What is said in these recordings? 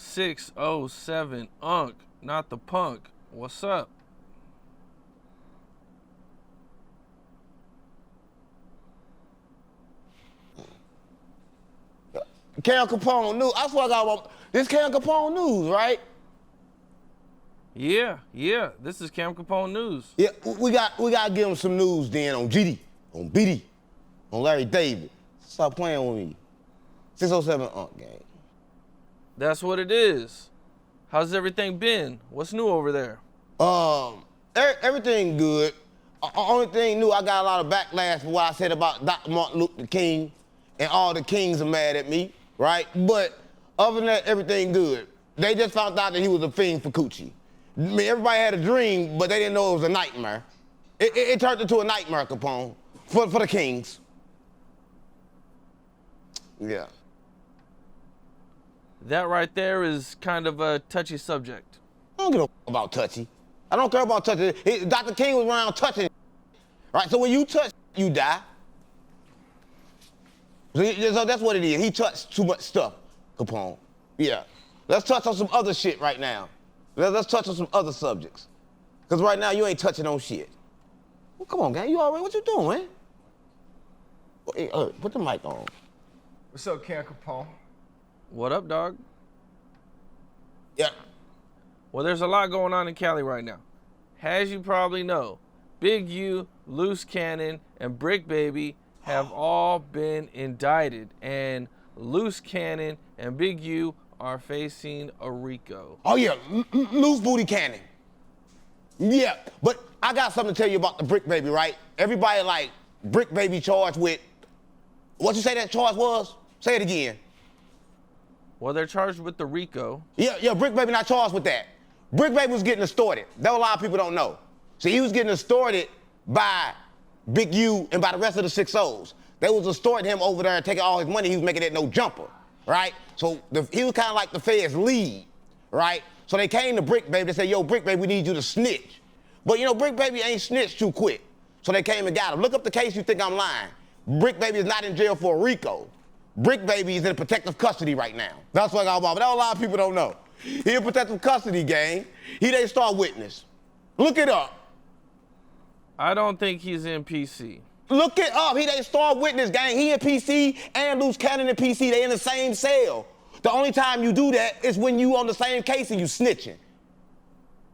607 Unc, not the punk. What's up? Capone news. I swear I got this Capone news, right? Yeah. This is Capone news. Yeah, we got to give him some news then on GD, on BD, on Larry David. Stop playing with me. 607 Unc gang. That's what it is. How's everything been? What's new over there? Everything good. Only thing new, I got a lot of backlash for what I said about Dr. Martin Luther King, and all the kings are mad at me, right? But other than that, everything good. They just found out that he was a fiend for coochie. I mean, everybody had a dream, but they didn't know it was a nightmare. It turned into a nightmare, Capone, for the kings. Yeah. That right there is kind of a touchy subject. I don't give a about touchy. I don't care about touching. Dr. King was around touching, right? So when you touch, you die. So that's what it is. He touched too much stuff, Capone. Yeah. Let's touch on some other shit right now. Let's touch on some other subjects. Because right now, you ain't touching on shit. Well, come on, gang. You all right? What you doing, man? Hey, put the mic on. What's up, Capone? What up, dog? Yeah. Well, there's a lot going on in Cali right now. As you probably know, Big U, Luce Cannon, and Brick Baby have all been indicted, and Luce Cannon and Big U are facing a RICO. Oh, yeah, loose booty cannon. Yeah, but I got something to tell you about the Brick Baby, right? Everybody like Brick Baby charged with, what you say that charge was? Say it again. Well, they're charged with the RICO. Yeah, Brick Baby not charged with that. Brick Baby was getting extorted. That a lot of people don't know. See, he was getting extorted by Big U and by the rest of the 6-0s. They was extorting him over there and taking all his money. He was making it no jumper, right? So he was kind of like the Fed's lead, right? So they came to Brick Baby. They said, yo, Brick Baby, we need you to snitch. But, you know, Brick Baby ain't snitched too quick. So they came and got him. Look up the case, you think I'm lying. Brick Baby is not in jail for a RICO. Brick Baby is in protective custody right now. That's what I got about. But that a lot of people don't know. He in protective custody, gang. He they star witness. Look it up. I don't think he's in PC. Look it up. He they star witness, gang. He in PC and Luce Cannon in PC. They in the same cell. The only time you do that is when you on the same case and you snitching.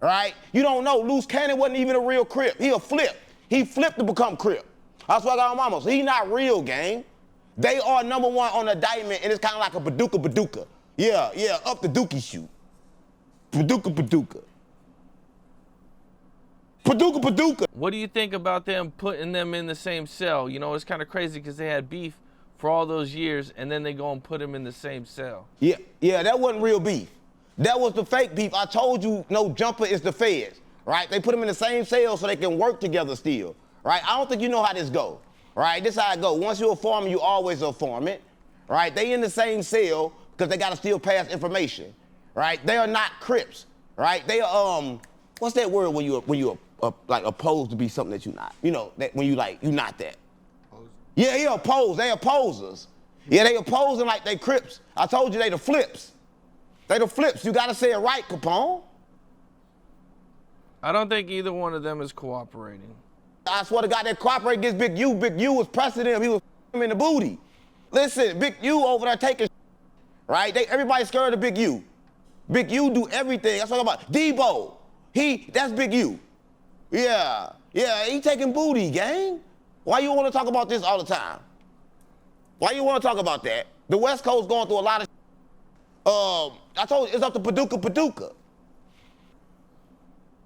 Right? You don't know. Luce Cannon wasn't even a real Crip. He a flip. He flipped to become Crip. That's what I got on mama. So he not real, gang. They are #1 on the indictment, and it's kind of like a Paducah. Yeah, up the dookie shoot. Paducah. What do you think about them putting them in the same cell? You know, it's kind of crazy because they had beef for all those years, and then they go and put them in the same cell. Yeah, that wasn't real beef. That was the fake beef. I told you, no jumper is the feds, right? They put them in the same cell so they can work together still, right? I don't think you know how this go, right? This how it go. Once you're a foreman, you always a foreman, right? They in the same cell because they got to still pass information, right? They are not Crips, right? They are, what's that word when you like opposed to be something that you're not? You know, that when you like, you're not that. Yeah, he opposed. They opposers. Yeah, they opposing like they Crips. I told you they the flips. They the flips. You gotta say it right, Capone. I don't think either one of them is cooperating. I swear to God, they cooperate against Big U. Big U was pressing him. He was him in the booty. Listen, Big U over there taking right? Everybody's scared of Big U. Big U do everything. That's what I'm about. Debo, that's Big U. Yeah, he taking booty, gang. Why you want to talk about this all the time? Why you want to talk about that? The West Coast going through a lot of I told you, it's up to Paducah.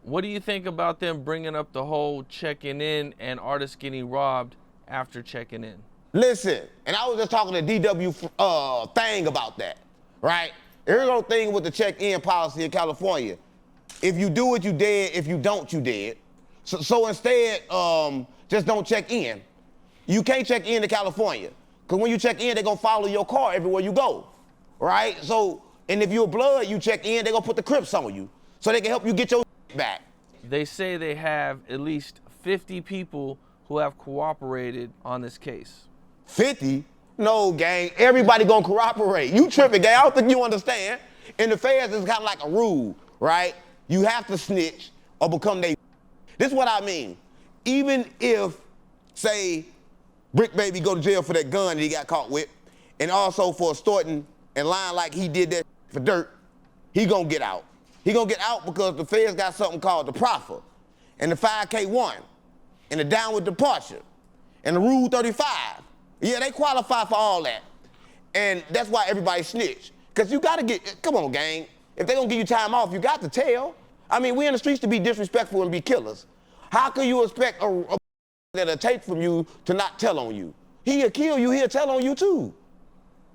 What do you think about them bringing up the whole checking in and artists getting robbed after checking in? Listen, and I was just talking to DW Thing about that, right? Here's no thing with the check-in policy in California. If you do it, you dead. If you don't, you dead. So instead, just don't check in. You can't check in to California. Because when you check in, they're going to follow your car everywhere you go, right? So, and if you're blood, you check in, they're going to put the Crips on you so they can help you get your back. They say they have at least 50 people who have cooperated on this case. 50? No, gang. Everybody gonna cooperate. You tripping, gang. I don't think you understand. In the feds, it's kind of like a rule, right? You have to snitch or become they. This is what I mean. Even if, say, Brick Baby go to jail for that gun that he got caught with, and also for extorting and lying like he did that for dirt, he gonna get out. He gonna get out because the feds got something called the proffer, and the 5K1, and the downward departure, and the Rule 35. Yeah, they qualify for all that. And that's why everybody snitch. Because you gotta come on, gang. If they gonna give you time off, you got to tell. I mean, we in the streets to be disrespectful and be killers. How can you expect a that'll take from you to not tell on you? He'll kill you, he'll tell on you too.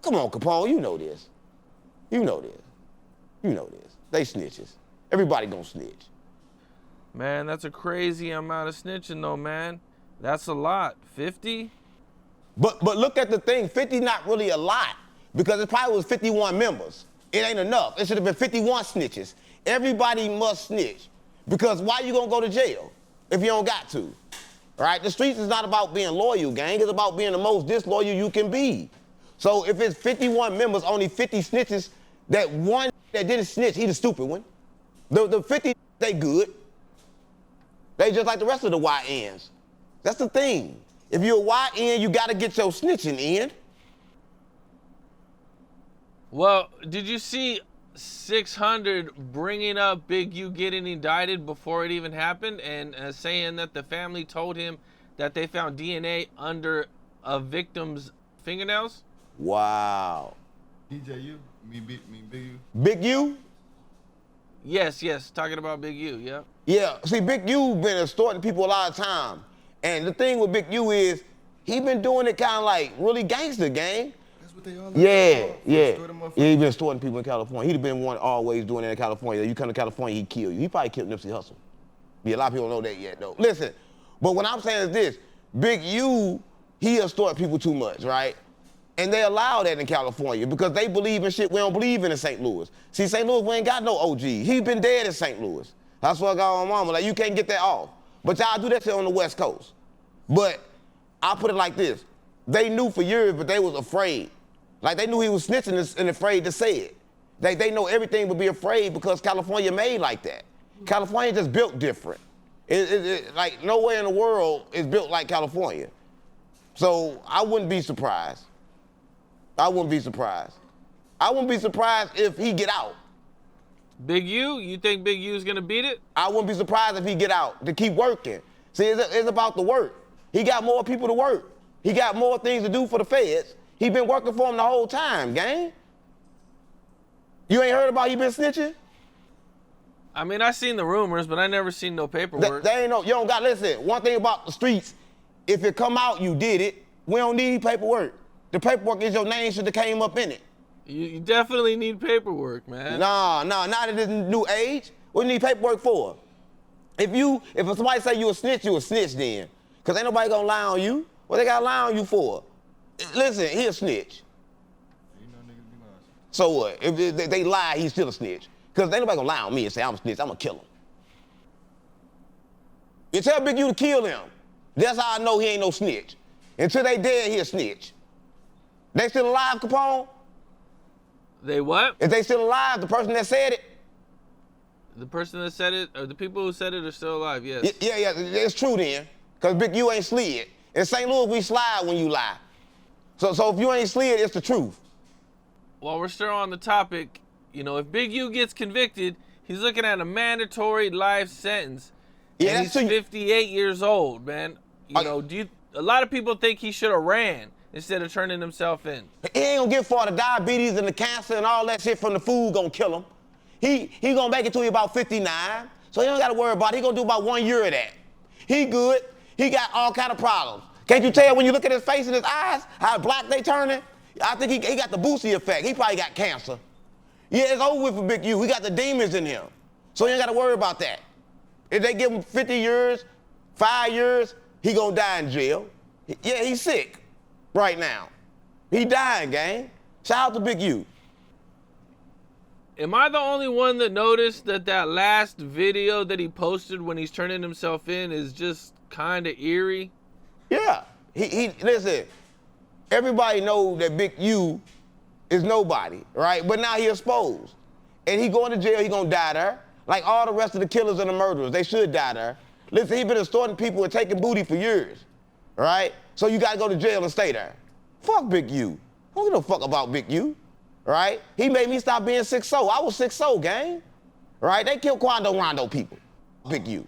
Come on, Capone, you know this. You know this. You know this. They snitches. Everybody gonna snitch. Man, that's a crazy amount of snitching though, man. That's a lot. 50? But look at the thing, 50 not really a lot, because it probably was 51 members. It ain't enough. It should have been 51 snitches. Everybody must snitch, because why you gonna go to jail if you don't got to? All right, the streets is not about being loyal, gang. It's about being the most disloyal you can be. So if it's 51 members, only 50 snitches, that one that didn't snitch, he the stupid one. The 50, they good. They just like the rest of the YNs. That's the thing. If you're a YN, you gotta get your snitching in. Well, did you see 600 bringing up Big U getting indicted before it even happened, and saying that the family told him that they found DNA under a victim's fingernails? Wow. DJU, me Big U. Big U? Yes, talking about Big U, yeah. Yeah, see, Big U been extorting people a lot of time. And the thing with Big U is, he been doing it kind of like really gangster, gang. That's what they all Yeah. He been extorting people in California. He'd have been one always doing it in California. You come to California, he'd kill you. He probably killed Nipsey Hussle. Yeah, a lot of people don't know that yet, though. Listen, but what I'm saying is this, Big U, he extort people too much, right? And they allow that in California because they believe in shit we don't believe in St. Louis. See, St. Louis, we ain't got no OG. He been dead in St. Louis. That's what I got on mama. Like, you can't get that off. But y'all do that shit on the West Coast. But I'll put it like this. They knew for years, but they was afraid. Like, they knew he was snitching and afraid to say it. They know everything would be afraid because California made like that. California just built different. Like, nowhere in the world is built like California. So I wouldn't be surprised. I wouldn't be surprised. I wouldn't be surprised if he get out. Big U? You think Big U's gonna beat it? I wouldn't be surprised if he get out to keep working. See, it's about the work. He got more people to work. He got more things to do for the feds. He been working for them the whole time, gang. You ain't heard about he been snitching? I mean, I seen the rumors, but I never seen no paperwork. They ain't no, you don't got, listen, one thing about the streets, if it come out, you did it. We don't need paperwork. The paperwork is your name should have came up in it. You definitely need paperwork, man. Nah, not in this new age. What do you need paperwork for? If somebody say you a snitch then. Cause ain't nobody gonna lie on you. What they gotta lie on you for? Listen, he a snitch. You know niggas be lying. So what? If they lie, he's still a snitch. Cause ain't nobody gonna lie on me and say I'm a snitch, I'm gonna kill him. You tell Big U to kill him. That's how I know he ain't no snitch. Until they dead, he a snitch. They still alive, Capone? They what? If they still alive, the person that said it? The person that said it, or the people who said it are still alive, yes. Yeah, it's true then. Cause Big U ain't slid. In St. Louis, we slide when you lie. So if you ain't slid, it's the truth. While we're still on the topic, if Big U gets convicted, he's looking at a mandatory life sentence. Yeah, and that's he's true. 58 years old, man. A lot of people think he should have ran instead of turning himself in. He ain't gonna get far. The diabetes and the cancer and all that shit from the food gonna kill him. He gonna make it to about 59, so he don't gotta worry about it. He gonna do about 1 year of that. He good. He got all kind of problems. Can't you tell when you look at his face and his eyes, how black they turning? I think he got the Boosie effect. He probably got cancer. Yeah, it's over with for Big U. He got the demons in him. So you ain't gotta worry about that. If they give him 50 years, 5 years, he gonna die in jail. Yeah, he's sick right now. He dying, gang. Shout out to Big U. Am I the only one that noticed that last video that he posted when he's turning himself in is just kind of eerie? Yeah. He listen, everybody knows that Big U is nobody, right? But now he exposed. and he going to jail, he gonna die there. Like all the rest of the killers and the murderers, they should die there. Listen, he been extorting people and taking booty for years, right? So you gotta go to jail and stay there. Fuck Big U. I don't give no fuck about Big U, right? He made me stop being 6'0". I was 6'0", gang, right? They killed Quando Rondo people. Big U.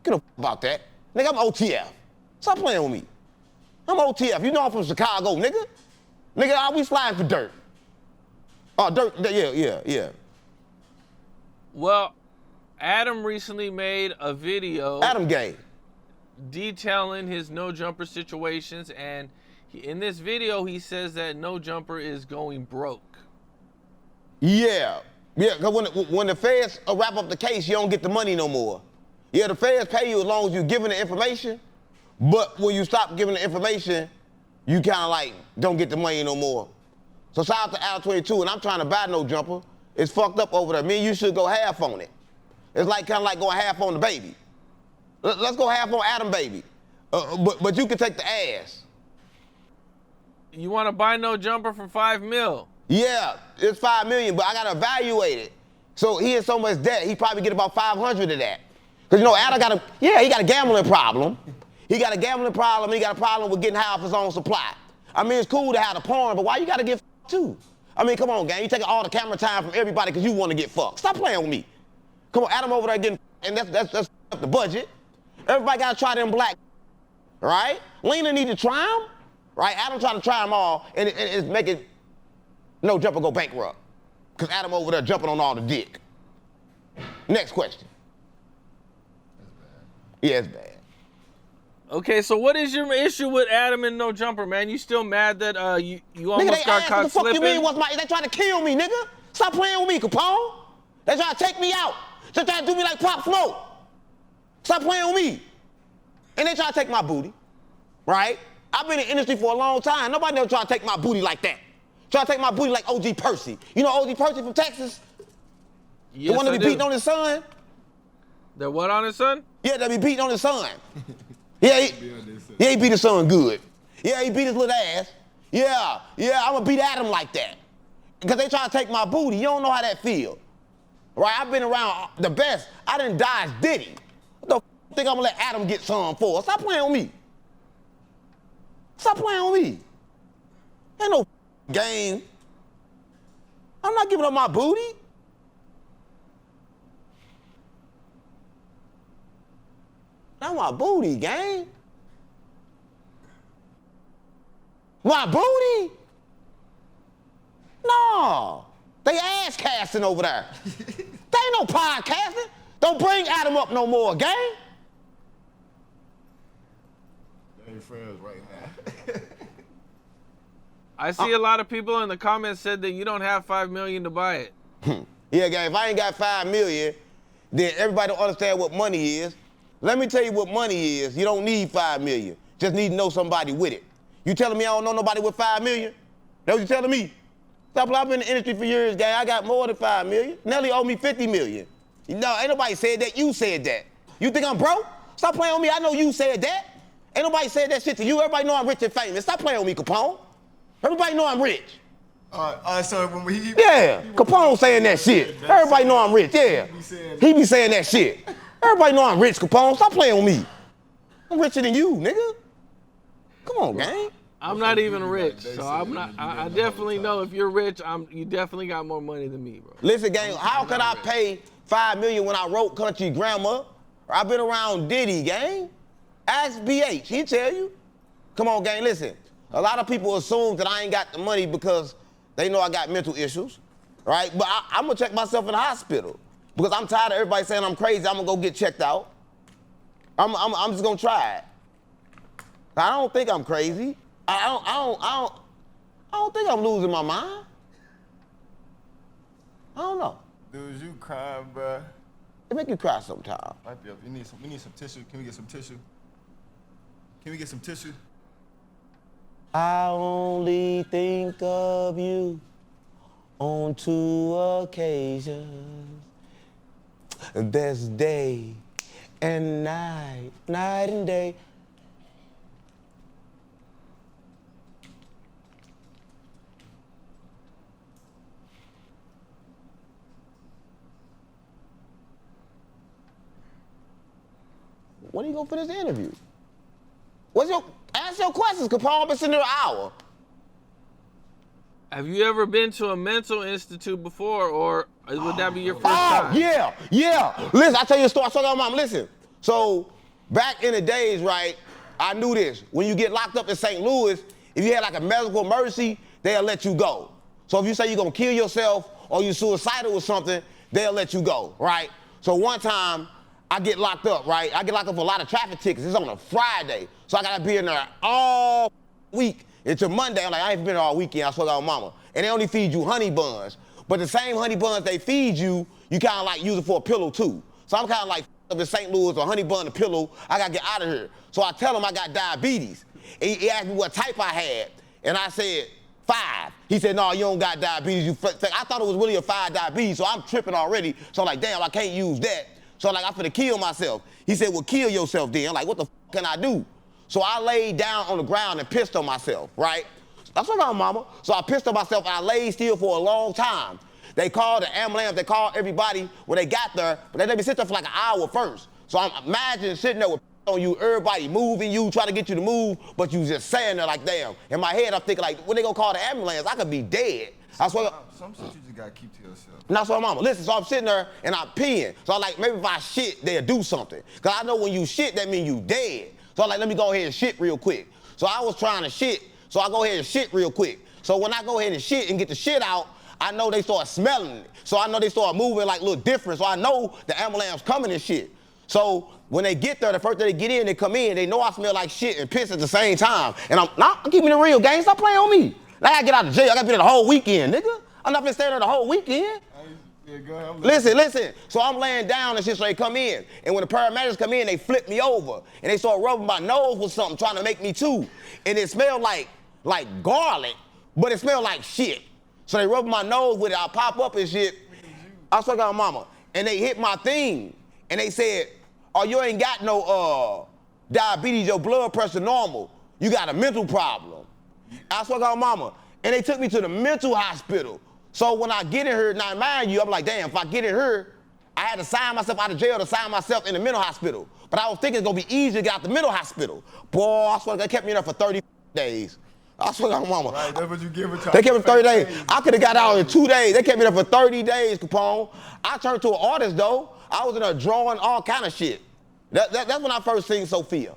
Get no fuck about that. Nigga, I'm OTF. Stop playing with me. I'm OTF. You know I'm from Chicago, nigga. Nigga, we sliding for dirt. Oh, dirt, yeah. Well, Adam recently made a video. Adam gay. Detailing his no jumper situations, and in this video he says that no jumper is going broke. Yeah, because when the feds wrap up the case, you don't get the money no more. Yeah, the feds pay you as long as you're giving the information, but when you stop giving the information, you kind of like don't get the money no more. So shout out to Adam22, and I'm trying to buy no jumper. It's fucked up over there. Me and you should go half on it. It's like kind of like going half on the baby. Let's go half on Adam baby. But you can take the ass. You want to buy no jumper for $5 million? Yeah, it's $5 million, but I gotta evaluate it. So he in so much debt, he probably get about 500 of that. Cause you know, Adam he got a gambling problem. He got a gambling problem, he got a problem with getting high off his own supply. I mean, it's cool to have the porn, but why you gotta get fucked too? I mean, come on, gang, you taking all the camera time from everybody cause you wanna get fucked. Stop playing with me. Come on, Adam over there getting, and that's up the budget. Everybody gotta try them black, right? Lena need to try them, right? Adam trying to try them all, and it's making no jumper go bankrupt. Cause Adam over there jumping on all the dick. Next question. Yeah, it's bad. Okay, so what is your issue with Adam and no jumper, man? You still mad that you almost Nigga, got caught what the fuck slipping? you mean? They trying to kill me, nigga. Stop playing with me, Capone. They trying to take me out. They trying to do me like Pop Smoke. Stop playing with me. And they try to take my booty, right? I've been in the industry for a long time. Nobody never try to take my booty like that. Try to take my booty like OG Percy. You know OG Percy from Texas? Yes, the one that be beating on his son? The what on his son? Yeah, that be beating on his son. Yeah, he beat his son good. Yeah, he beat his little ass. Yeah, I'm gonna beat Adam like that. Because they try to take my booty. You don't know how that feel. Right, I've been around the best. I done dodged Diddy. What the think I'm gonna let Adam get some for? Stop playing with me. Stop playing with me. Ain't no game. I'm not giving up my booty. That's my booty, gang. My booty? No. They ass casting over there. They ain't no podcasting. Don't bring Adam up no more, gang. They ain't friends right now. I see a lot of people in the comments said that you don't have $5 million to buy it. Yeah, gang, if I ain't got $5 million, then everybody don't understand what money is. Let me tell you what money is. You don't need $5 million. Just need to know somebody with it. You telling me I don't know nobody with $5 million? That's what you telling me? Stop, I've been in the industry for years, gang. I got more than $5 million. Nelly owe me $50 million. No, ain't nobody said that. You said that. You think I'm broke? Stop playing with me. I know you said that. Ain't nobody said that shit to you. Everybody know I'm rich and famous. Stop playing with me, Capone. Everybody know I'm rich. All right, so when he Capone saying that shit. Everybody know I'm rich, yeah. He be saying that shit. Everybody know I'm rich, Capone. Stop playing with me. I'm richer than you, nigga. Come on, gang. I'm not even rich, so I'm not. I definitely know if you're rich, you definitely got more money than me, bro. Listen, gang, how could I pay $5 million when I wrote Country Grammar? I've been around Diddy, gang. Ask BH, he'll tell you. Come on, gang, listen. A lot of people assume that I ain't got the money because they know I got mental issues, right? But I'm gonna check myself in the hospital because I'm tired of everybody saying I'm crazy. I'm gonna go get checked out. I'm just gonna try it. I don't think I'm crazy. I don't think I'm losing my mind. I don't know. Dude, you crying, bro. It make you cry sometimes. Might be up. We need some tissue. Can we get some tissue? Can we get some tissue? I only think of you on 2 occasions. There's day and night, night and day. when are you gonna finish the interview? Ask your questions, Capone. I've been sitting there an hour. Have you ever been to a mental institute before, or would that be your first time? Yeah. Listen, I'll tell you a story. I told my mom, listen. So, back in the days, right, I knew this. When you get locked up in St. Louis, if you had like a medical emergency, they'll let you go. So if you say you're gonna kill yourself or you're suicidal or something, they'll let you go, right? So one time, I get locked up, right? I get locked up for a lot of traffic tickets. It's on a Friday. So I gotta be in there all week. Until Monday, I'm like, I ain't been there all weekend, I swear to God, mama. And they only feed you honey buns. But the same honey buns they feed you, you kinda like use it for a pillow too. So I'm kinda like up in St. Louis, a honey bun, a pillow, I gotta get out of here. So I tell him I got diabetes. And he asked me what type I had, and I said, 5. He said, no, you don't got diabetes, you fake. I thought it was really a 5 diabetes, so I'm tripping already. So I'm like, damn, I can't use that. So like, I'm finna kill myself. He said, well, kill yourself then. I'm like, what the can I do? So I laid down on the ground and pissed on myself, right? That's what I'm, mama. So I pissed on myself and I laid still for a long time. They called the ambulance, they called everybody when they got there, but they let me sit there for like an hour first. So I'm imagining sitting there with on you, everybody moving you, trying to get you to move, but you just saying there like, damn. In my head, I'm thinking like, when they gonna call the ambulance, I could be dead. I swear. Some shit you just gotta keep to yourself. And that's what mama. Listen, so I'm sitting there and I'm peeing. So I'm like, maybe if I shit, they'll do something. Cause I know when you shit, that means you dead. So I'm like, let me go ahead and shit real quick. So I was trying to shit, so I go ahead and shit real quick. So when I go ahead and shit and get the shit out, I know they start smelling it. So I know they start moving like a little different. So I know the ambulance coming and shit. So when they get there, the first day they get in, they come in, they know I smell like shit and piss at the same time. And I'm keeping it real, gang. Stop playing on me. Now I gotta get out of jail. I gotta be there the whole weekend, nigga. I'm not gonna stay there the whole weekend. Yeah, go ahead, Listen. So I'm laying down and shit, so they come in. And when the paramedics come in, they flip me over. And they start rubbing my nose with something, trying to make me too. And it smelled like garlic, but it smelled like shit. So they rub my nose with it, I pop up and shit. I swear to God, mama. And they hit my thing. And they said, oh, you ain't got no diabetes, your blood pressure normal. You got a mental problem. I swear to God, mama. And they took me to the mental hospital. So when I get in here, now mind you, I'm like, damn, if I get in here, I had to sign myself out of jail to sign myself in the mental hospital. But I was thinking it's gonna be easier to get out the mental hospital. Boy, I swear they kept me there for 30 days. I swear to God, mama. Right, that's what you give it to. They kept me 30 days. I could have got out in 2 days. They kept me there for 30 days, Capone. I turned to an artist though. I was in there drawing all kind of shit. That's when I first seen Sophia.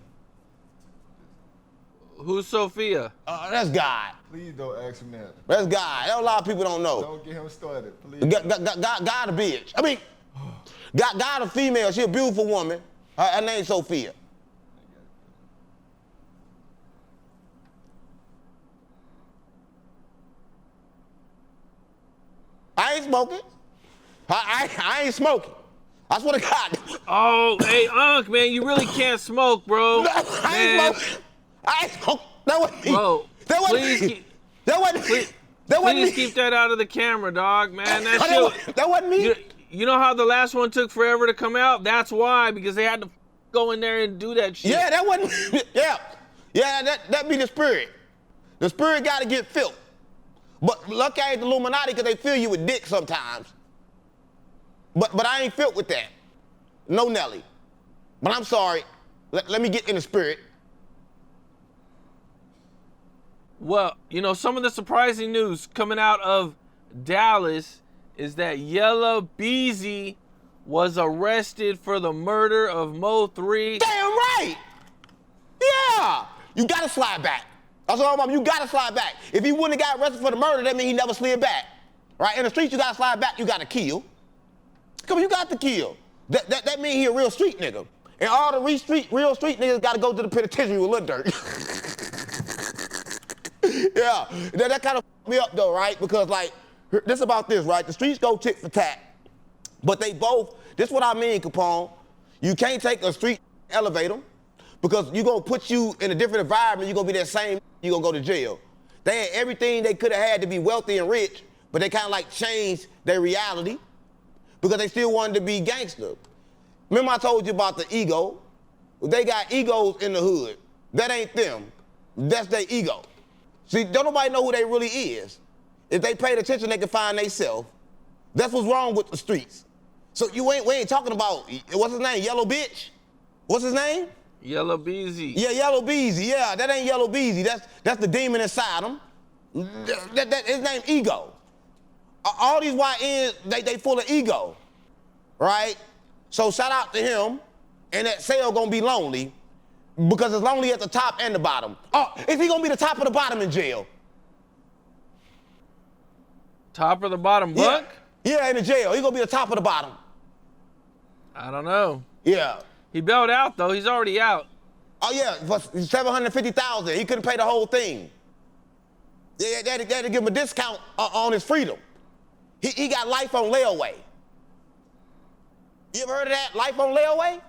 Who's Sophia? That's God. Please don't ask him that. That's God. That a lot of people don't know. Don't get him started, please. God a bitch. I mean, God a female. She a beautiful woman. Her name's Sophia. I ain't smoking. I ain't smoking. I swear to God. Oh, hey, Unc, man, you really can't smoke, bro. I ain't smoking. I ain't smoking. That wasn't me. Bro, that wasn't please me. That wasn't me. That wasn't please me. keep that out of the camera, dog, man. That wasn't me. You know how the last one took forever to come out? That's why, because they had to go in there and do that shit. Yeah, that wasn't me. Yeah, that be the spirit. The spirit got to get filled. But lucky I ain't the Illuminati because they fill you with dick sometimes. But I ain't filled with that. No, Nelly. But I'm sorry. Let me get in the spirit. Well, you know, some of the surprising news coming out of Dallas is that Yella Beezy was arrested for the murder of Mo 3. Damn right! Yeah! You gotta slide back. That's what I'm talking about. You gotta slide back. If he wouldn't have got arrested for the murder, that means he never slid back. Right? In the streets, you gotta slide back, you gotta kill. Come on, you got to kill. That means he a real street nigga. And all the real street niggas gotta go to the penitentiary with little dirt. Yeah, that kind of me up though, right? Because like, this about this, right? The streets go tit for tat, but they both, this is what I mean, Capone. You can't take a street and elevate them because you gonna put you in a different environment, you're gonna be that same, you're gonna go to jail. They had everything they could have had to be wealthy and rich, but they kind of like changed their reality because they still wanted to be gangster. Remember I told you about the ego? They got egos in the hood. That ain't them. That's their ego. See, don't nobody know who they really is. If they paid attention, they can find themselves. That's what's wrong with the streets. So we ain't talking about, what's his name, Yellow Bitch? What's his name? Yellow Beezy. Yeah, Yellow Beezy. Yeah, that ain't Yellow Beezy. That's the demon inside him. His name Ego. All these YNs, they full of ego, right? So shout out to him, and that cell gonna be lonely because it's lonely at the top and the bottom. Oh, is he gonna be the top or the bottom in jail? Top or the bottom bunk? Yeah, in the jail. He gonna be the top or the bottom. I don't know. Yeah. He bailed out though. He's already out. Oh yeah, for $750,000. He couldn't pay the whole thing. They had to give him a discount on his freedom. He got life on layaway. You ever heard of that? Life on layaway?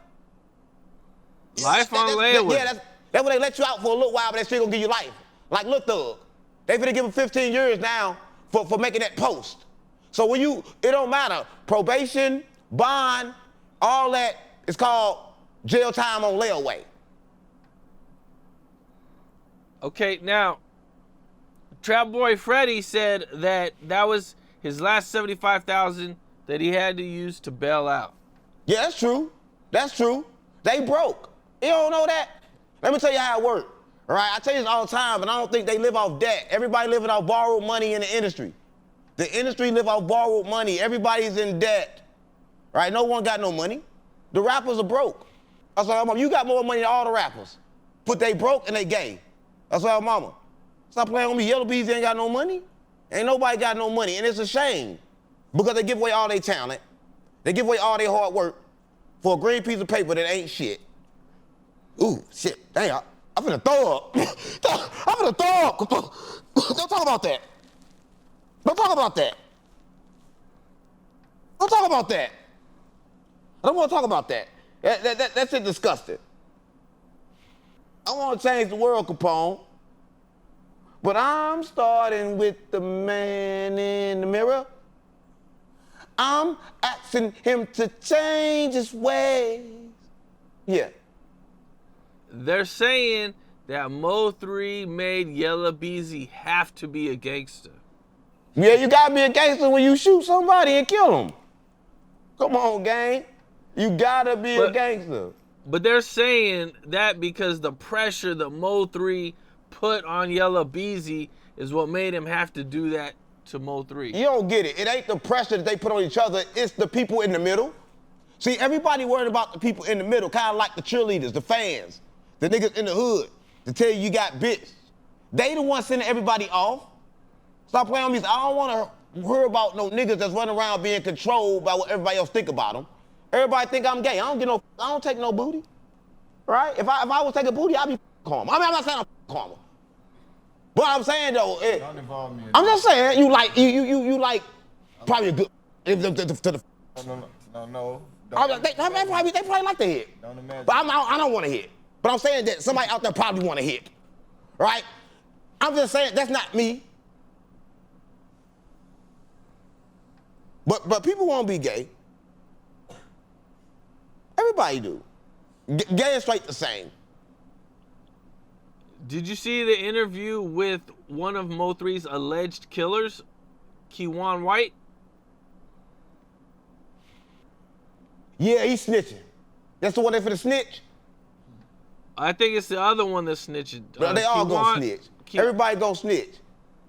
Life on layaway. Yeah, that's when they let you out for a little while, but they still gonna give you life. Like Lil Thug. They finna give him 15 years now for making that post. So when it don't matter. Probation, bond, all that is called jail time on layaway. Okay, now, Trap Boy Freddy said that was his last $75,000 that he had to use to bail out. Yeah, that's true. That's true. They broke. You don't know that? Let me tell you how it works. All right, I tell you this all the time, but I don't think they live off debt. Everybody living off borrowed money in the industry. The industry live off borrowed money. Everybody's in debt. Right? No one got no money. The rappers are broke. That's why you got more money than all the rappers. But they broke and they gay. That's why mama. Stop playing with me. Yellow Bees ain't got no money. Ain't nobody got no money. And it's a shame because they give away all their talent. They give away all their hard work for a green piece of paper that ain't shit. Ooh, shit. Damn, I'm finna throw up. I'm finna throw up. Don't talk about that. Don't talk about that. Don't talk about that. I don't want to talk about that. That's just disgusting. I want to change the world, Capone. But I'm starting with the man in the mirror. I'm asking him to change his ways. Yeah. They're saying that Mo3 made Yellow Beezy have to be a gangster. Yeah, you gotta be a gangster when you shoot somebody and kill them. Come on, gang. You gotta be a gangster. But they're saying that because the pressure that Mo3 put on Yellow Beezy is what made him have to do that to Mo3. You don't get it. It ain't the pressure that they put on each other. It's the people in the middle. See, everybody worried about the people in the middle, kind of like the cheerleaders, the fans, the niggas in the hood, to tell you got bitch. They the ones sending everybody off. Stop playing on me. I don't want to hear about no niggas that's running around being controlled by what everybody else think about them. Everybody think I'm gay. I don't take no booty. Right? If I was taking booty, I'd be calm. I mean, I'm not saying I'm calm. But I'm saying though, Don't involve me in I'm just saying you like probably a good to the. No. They probably like to hit. Don't imagine. But I don't want to hit. But I'm saying that somebody out there probably want to hit. Right? I'm just saying that's not me. But people want to be gay. Everybody do. Gay and straight the same. Did you see the interview with one of Mo3's alleged killers, Keywan White? Yeah, he's snitching. That's the one that for the snitch? I think it's the other one that's snitching. But they all gonna snitch. Everybody gonna snitch.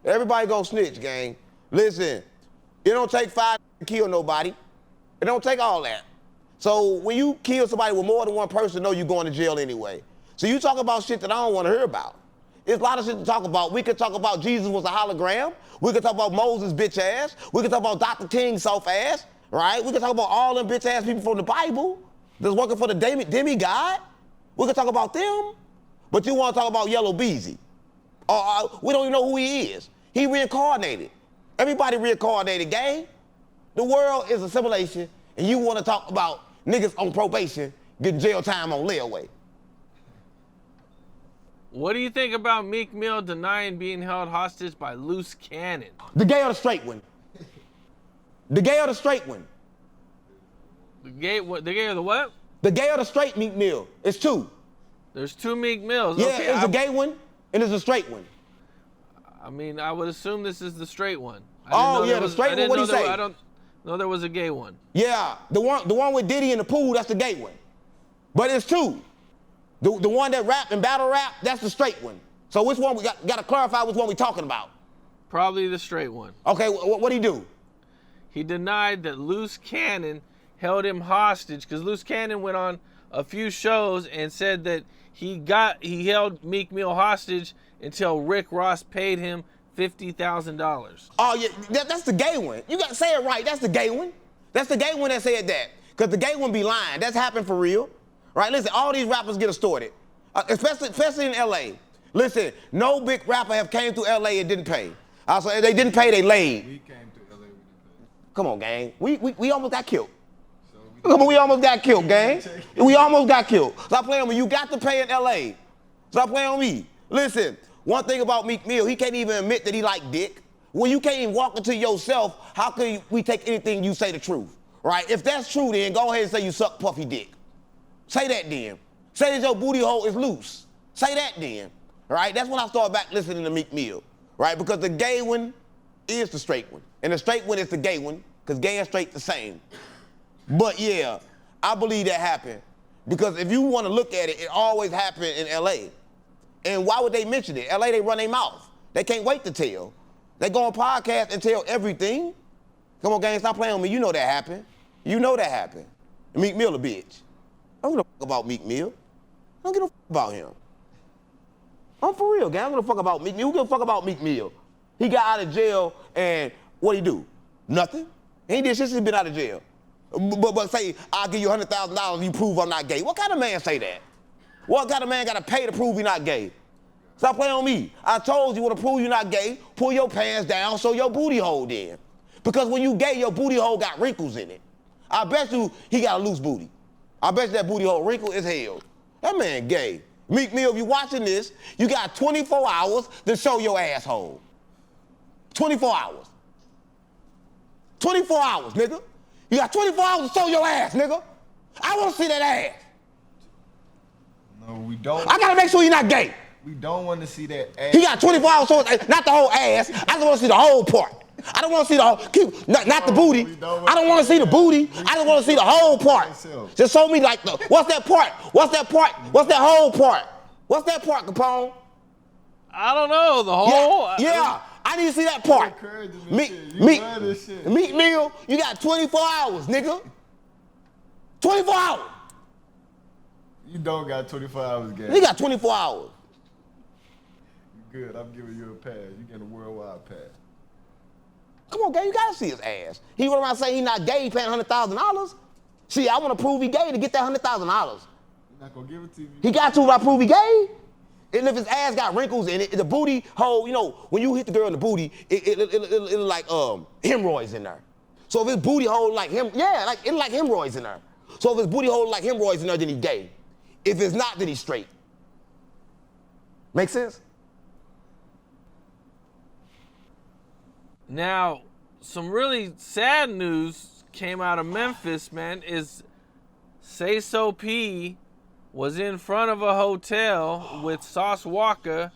Everybody gonna snitch, gang. Listen, it don't take 5 to kill nobody. It don't take all that. So when you kill somebody with more than one person, know you're going to jail anyway. So you talk about shit that I don't want to hear about. There's a lot of shit to talk about. We could talk about Jesus was a hologram. We could talk about Moses' bitch ass. We could talk about Dr. King's soft ass, right? We could talk about all them bitch ass people from the Bible that's working for the demigod. We could talk about them. But you want to talk about Yellow Beezy. We don't even know who he is. He reincarnated. Everybody reincarnated, gang. The world is a simulation, and you want to talk about niggas on probation getting jail time on layaway. What do you think about Meek Mill denying being held hostage by Luce Cannon? The gay or the straight one? The gay or the straight one? The gay or the what? The gay or the straight Meek Mill? It's two. There's two Meek Mills. Yeah, okay, it's a gay one and it's a straight one. I mean, I would assume this is the straight one. The straight one, what'd he say? I don't know there was a gay one. Yeah, the one with Diddy in the pool, that's the gay one. But it's two. The one that rap and battle rap, that's the straight one. So which one we got to clarify which one we talking about? Probably the straight one. Okay, what'd he do? He denied that Luce Cannon held him hostage because Luce Cannon went on a few shows and said that he held Meek Mill hostage until Rick Ross paid him $50,000. Oh yeah, that's the gay one. You got to say it right. That's the gay one. That's the gay one that said that. Because the gay one be lying. That's happened for real. Right? Listen, all these rappers get extorted, especially in L.A. Listen, no big rapper have came through L.A. and didn't pay. Also, they didn't pay, they laid. We came to LA, we didn't pay. Come on, gang. We almost got killed. We almost got killed, gang. We almost got killed. Stop playing with me. You got to pay in L.A. Stop playing with me. Listen, one thing about Meek Mill, he can't even admit that he like dick. When you can't even walk into yourself, how can we take anything you say the truth? Right? If that's true, then go ahead and say you suck puffy dick. Say that then. Say that your booty hole is loose. Say that then. Right? That's when I started back listening to Meek Mill. Right? Because the gay one is the straight one. And the straight one is the gay one, because gay and straight the same. But yeah, I believe that happened. Because if you want to look at it, it always happened in LA. And why would they mention it? LA, they run their mouth. They can't wait to tell. They go on podcasts and tell everything. Come on, gang, stop playing with me. You know that happened. You know that happened. Meek Mill a bitch. I don't give a fuck about Meek Mill. I don't give a fuck about him. I'm for real, gang. I don't give a fuck about Meek Mill. Who give a fuck about Meek Mill? He got out of jail and what'd he do? Nothing. He ain't did shit since he been out of jail. But say, I'll give you $100,000 if you prove I'm not gay. What kind of man say that? What kind of man gotta pay to prove he not gay? Stop playing on me. I told you, want to prove you're not gay, pull your pants down, show your booty hole then. Because when you gay, your booty hole got wrinkles in it. I bet you he got a loose booty. I bet you that booty hole wrinkled as hell. That man gay. Meek Mill, if you watching this, you got 24 hours to show your asshole. 24 hours. 24 hours, nigga. You got 24 hours to show your ass, nigga. I want to see that ass. No, we don't. I gotta make sure you're not gay. We don't want to see that ass. He got 24 hours, so not the whole ass. I just want to see the whole part. I don't want to see the whole, not the booty. I don't want to see the booty. I just want to see the whole part. Just show me like, what's that part? What's that part? What's that whole part? What's that part, Capone? I don't know, the whole. Yeah, I need to see that part. Meek Mill, you got 24 hours, nigga. 24 hours. You don't got 24 hours, guys. You got 24 hours. You good, I'm giving you a pass. You getting a worldwide pass. Come on, gay, you gotta see his ass. He went around saying he not gay, he paying $100,000. See, I want to prove he gay to get that $100,000. You're not gonna give it to me. He got to if I prove he gay. And if his ass got wrinkles in it, the booty hole, you know, when you hit the girl in the booty, it like hemorrhoids in there. So if his booty hole like him, yeah, like it like hemorrhoids in there. So if his booty hole like hemorrhoids in there, then he gay. If it's not, then he's straight. Make sense? Now, some really sad news came out of Memphis, man, is Say So P was in front of a hotel with Sauce Walker,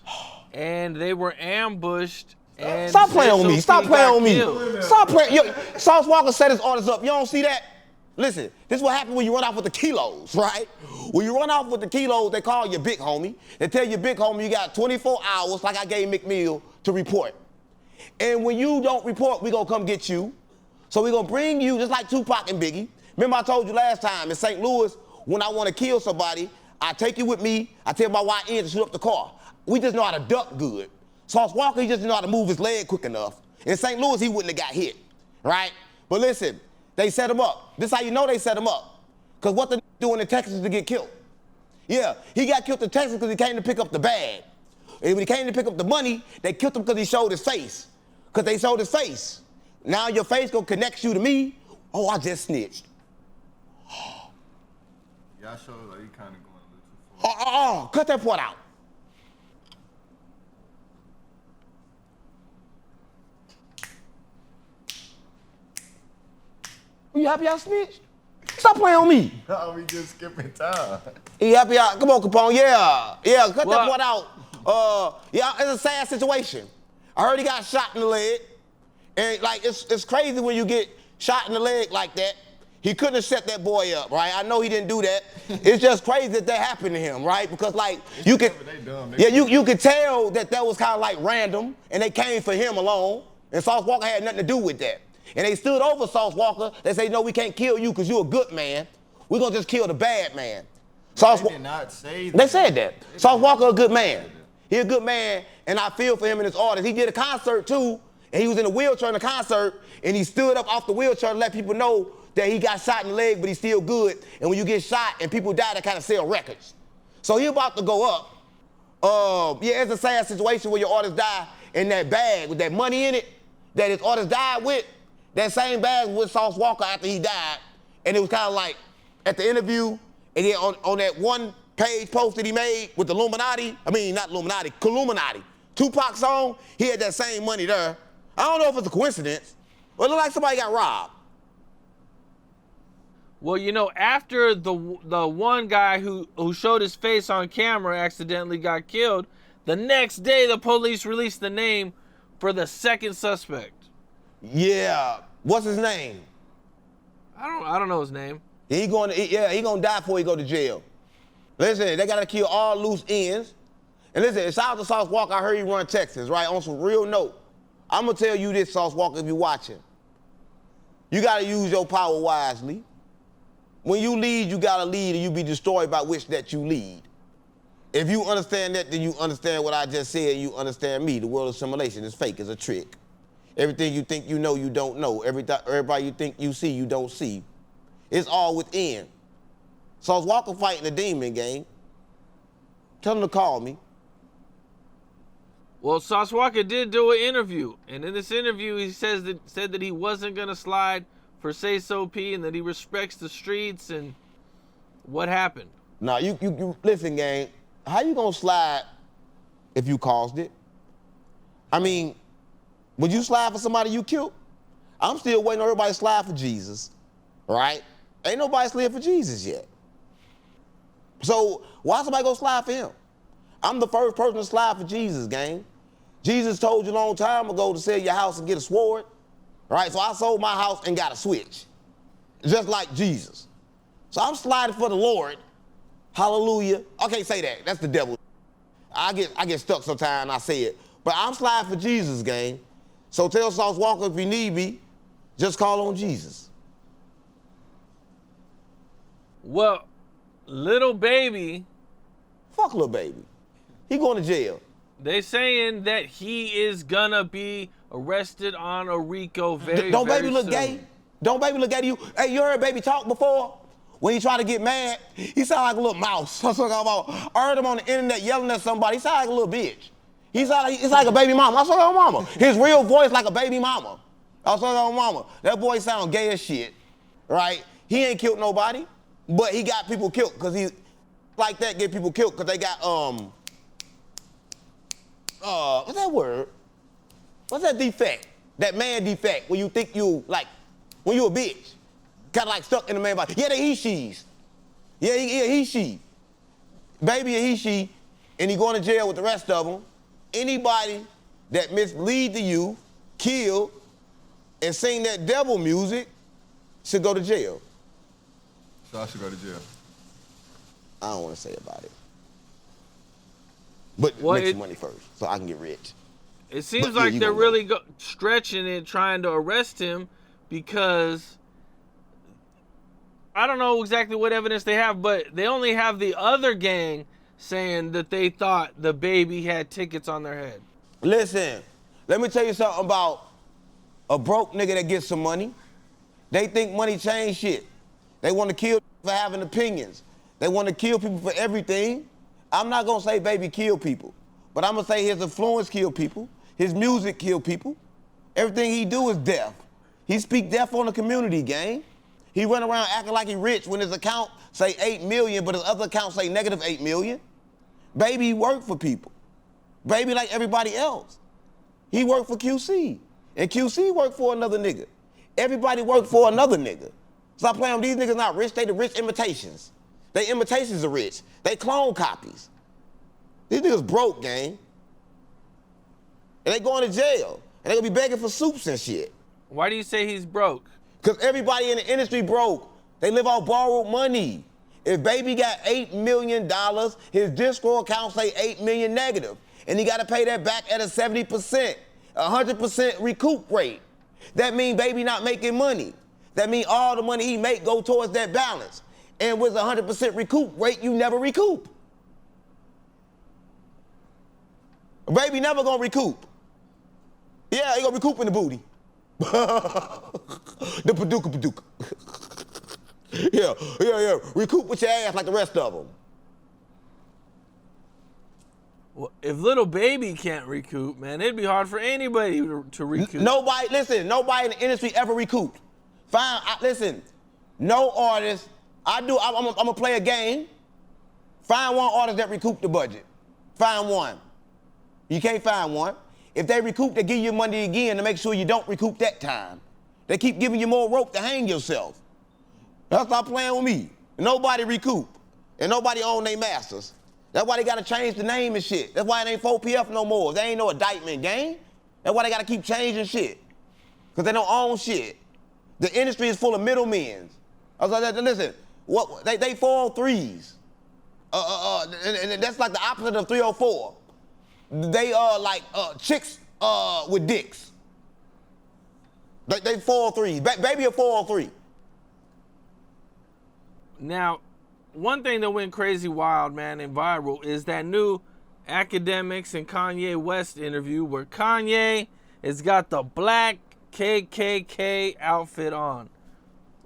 and they were ambushed. And stop playing with me. Stop playing with me. Killed. Stop playing. Yo, Sauce Walker set his orders up. You don't see that? Listen, this is what happens when you run off with the kilos, right? When you run off with the kilos, they call you big homie. They tell you big homie you got 24 hours, like I gave Meek Mill, to report. And when you don't report, we gonna come get you. So we gonna bring you, just like Tupac and Biggie. Remember I told you last time in St. Louis, when I wanna kill somebody, I take you with me, I tell my YN to shoot up the car. We just know how to duck good. Sauce Walker, he just know how to move his leg quick enough. In St. Louis, he wouldn't have got hit, right? But listen, they set him up. This how you know they set him up. Because what the doing in Texas to get killed? Yeah, he got killed in Texas because he came to pick up the bag. And when he came to pick up the money, they killed him because he showed his face. Because they showed his face. Now your face gonna connect you to me. Oh, I just snitched. Yeah, I showed like you kind of going a little too far. Cut that part out. You happy I snitched? Stop playing on me. No, we just skipping time. He happy I, come on, Capone, yeah. Yeah, cut that part out. Yeah, it's a sad situation. I heard he got shot in the leg. And like, it's crazy when you get shot in the leg like that. He couldn't have set that boy up, right? I know he didn't do that. It's just crazy that happened to him, right? Because like you could, you could tell that was kind of like random, and they came for him alone, and Sauce Walka had nothing to do with that. And they stood over Sauce Walka. They say, no, we can't kill you because you're a good man. We're gonna just kill the bad man. They did not say that. They said that. Sauce Walka a good man. He a good man, and I feel for him and his artist. He did a concert too, and he was in a wheelchair in the concert, and he stood up off the wheelchair to let people know that he got shot in the leg, but he's still good. And when you get shot and people die, that kind of sell records. So he about to go up. Yeah, it's a sad situation where your artist die in that bag with that money in it that his artist died with. That same bag was with Sauce Walka after he died. And it was kind of like at the interview, and then on that one page post that he made with the Illuminati, not Illuminati, Illuminati, Tupac song, he had that same money there. I don't know if it's a coincidence, but it looked like somebody got robbed. Well, you know, after the one guy who showed his face on camera accidentally got killed, the next day the police released the name for the second suspect. Yeah, what's his name? I don't know his name. He gonna die before he go to jail. Listen, they gotta kill all loose ends. And listen, shout out to Sauce Walka. I heard he run Texas, right? On some real note, I'm gonna tell you this, Sauce Walka, if you're watching. You gotta use your power wisely. When you lead, you gotta lead, and you be destroyed by which that you lead. If you understand that, then you understand what I just said. You understand me. The world of simulation is fake. It's a trick. Everything you think you know, you don't know. Everybody you think you see, you don't see. It's all within. Sauce Walka fighting the demon, gang. Tell him to call me. Well, Sauce Walka did do an interview, and in this interview, he said that he wasn't gonna slide for Say So P, and that he respects the streets. And what happened? Now you listen, gang. How you gonna slide if you caused it? Would you slide for somebody you killed? I'm still waiting on everybody to slide for Jesus, right? Ain't nobody slid for Jesus yet. So why somebody gonna slide for him? I'm the first person to slide for Jesus, gang. Jesus told you a long time ago to sell your house and get a sword, right? So I sold my house and got a switch, just like Jesus. So I'm sliding for the Lord. Hallelujah. I can't say that. That's the devil. I get stuck sometimes and I say it. But I'm sliding for Jesus, gang. So tell Sauce Walka if you need me, just call on Jesus. Well, Lil Baby. Fuck Lil Baby. He going to jail. They saying that he is gonna be arrested on a RICO very Don't very Baby look soon. gay? Don't Baby look gay to you? Hey, you heard Baby talk before? When he try to get mad, he sound like a little mouse. That's what I'm talking about. I heard him on the internet yelling at somebody. He sound like a little bitch. It's like a baby mama. I saw your mama. His real voice like a baby mama. I saw your mama. That boy sound gay as shit, right? He ain't killed nobody, but he got people killed because he like that get people killed because they got what's that word? What's that defect? That man defect when you think you like when you a bitch, kind of like stuck in the man body. Yeah, they he/she's. Yeah, he/she. Baby a he/she, and he going to jail with the rest of them. Anybody that mislead the youth, kill, and sing that devil music should go to jail. So I should go to jail. I don't want to say about it. But make some money first so I can get rich. It seems like they're really stretching it, trying to arrest him because I don't know exactly what evidence they have, but they only have the other gang saying that they thought the baby had tickets on their head. Listen, let me tell you something about a broke nigga that gets some money. They think money change shit. They want to kill for having opinions. They want to kill people for everything. I'm not gonna say Baby kill people, but I'm gonna say his influence kill people. His music kill people. Everything he do is death. He speak death on the community, gang. He run around acting like he rich when his account say 8 million, but his other account say negative 8 million. Baby work for people. Baby like everybody else. He worked for QC, and QC worked for another nigga. Everybody worked for another nigga. Stop playing with these niggas not rich, they the rich imitations. They imitations are rich. They clone copies. These niggas broke, gang. And they going to jail. And they gonna be begging for soups and shit. Why do you say he's broke? Because everybody in the industry broke. They live off borrowed money. If Baby got $8 million, his Discord account say $8 million negative. And he got to pay that back at a 70%, 100% recoup rate. That means Baby not making money. That means all the money he make go towards that balance. And with a 100% recoup rate, you never recoup. Baby never gonna recoup. Yeah, he gonna recoup in the booty. The Paducah. Yeah. Recoup with your ass like the rest of them. Well, if Little Baby can't recoup, man, it'd be hard for anybody to recoup. Nobody in the industry ever recouped. Listen, no artist. I'm gonna play a game. Find one artist that recouped the budget. Find one. You can't find one. If they recoup, they give you money again to make sure you don't recoup that time. They keep giving you more rope to hang yourself. That's not playing with me. Nobody recoup. And nobody own their masters. That's why they gotta change the name and shit. That's why it ain't 4PF no more. They ain't no indictment game. That's why they gotta keep changing shit. Because they don't own shit. The industry is full of middlemen. I was like, listen, they 403s. And that's like the opposite of 304. They like chicks with dicks. They 403s. Baby a 403. Now, one thing that went crazy wild, man, and viral is that new Academics and Kanye West interview where Kanye has got the black KKK outfit on.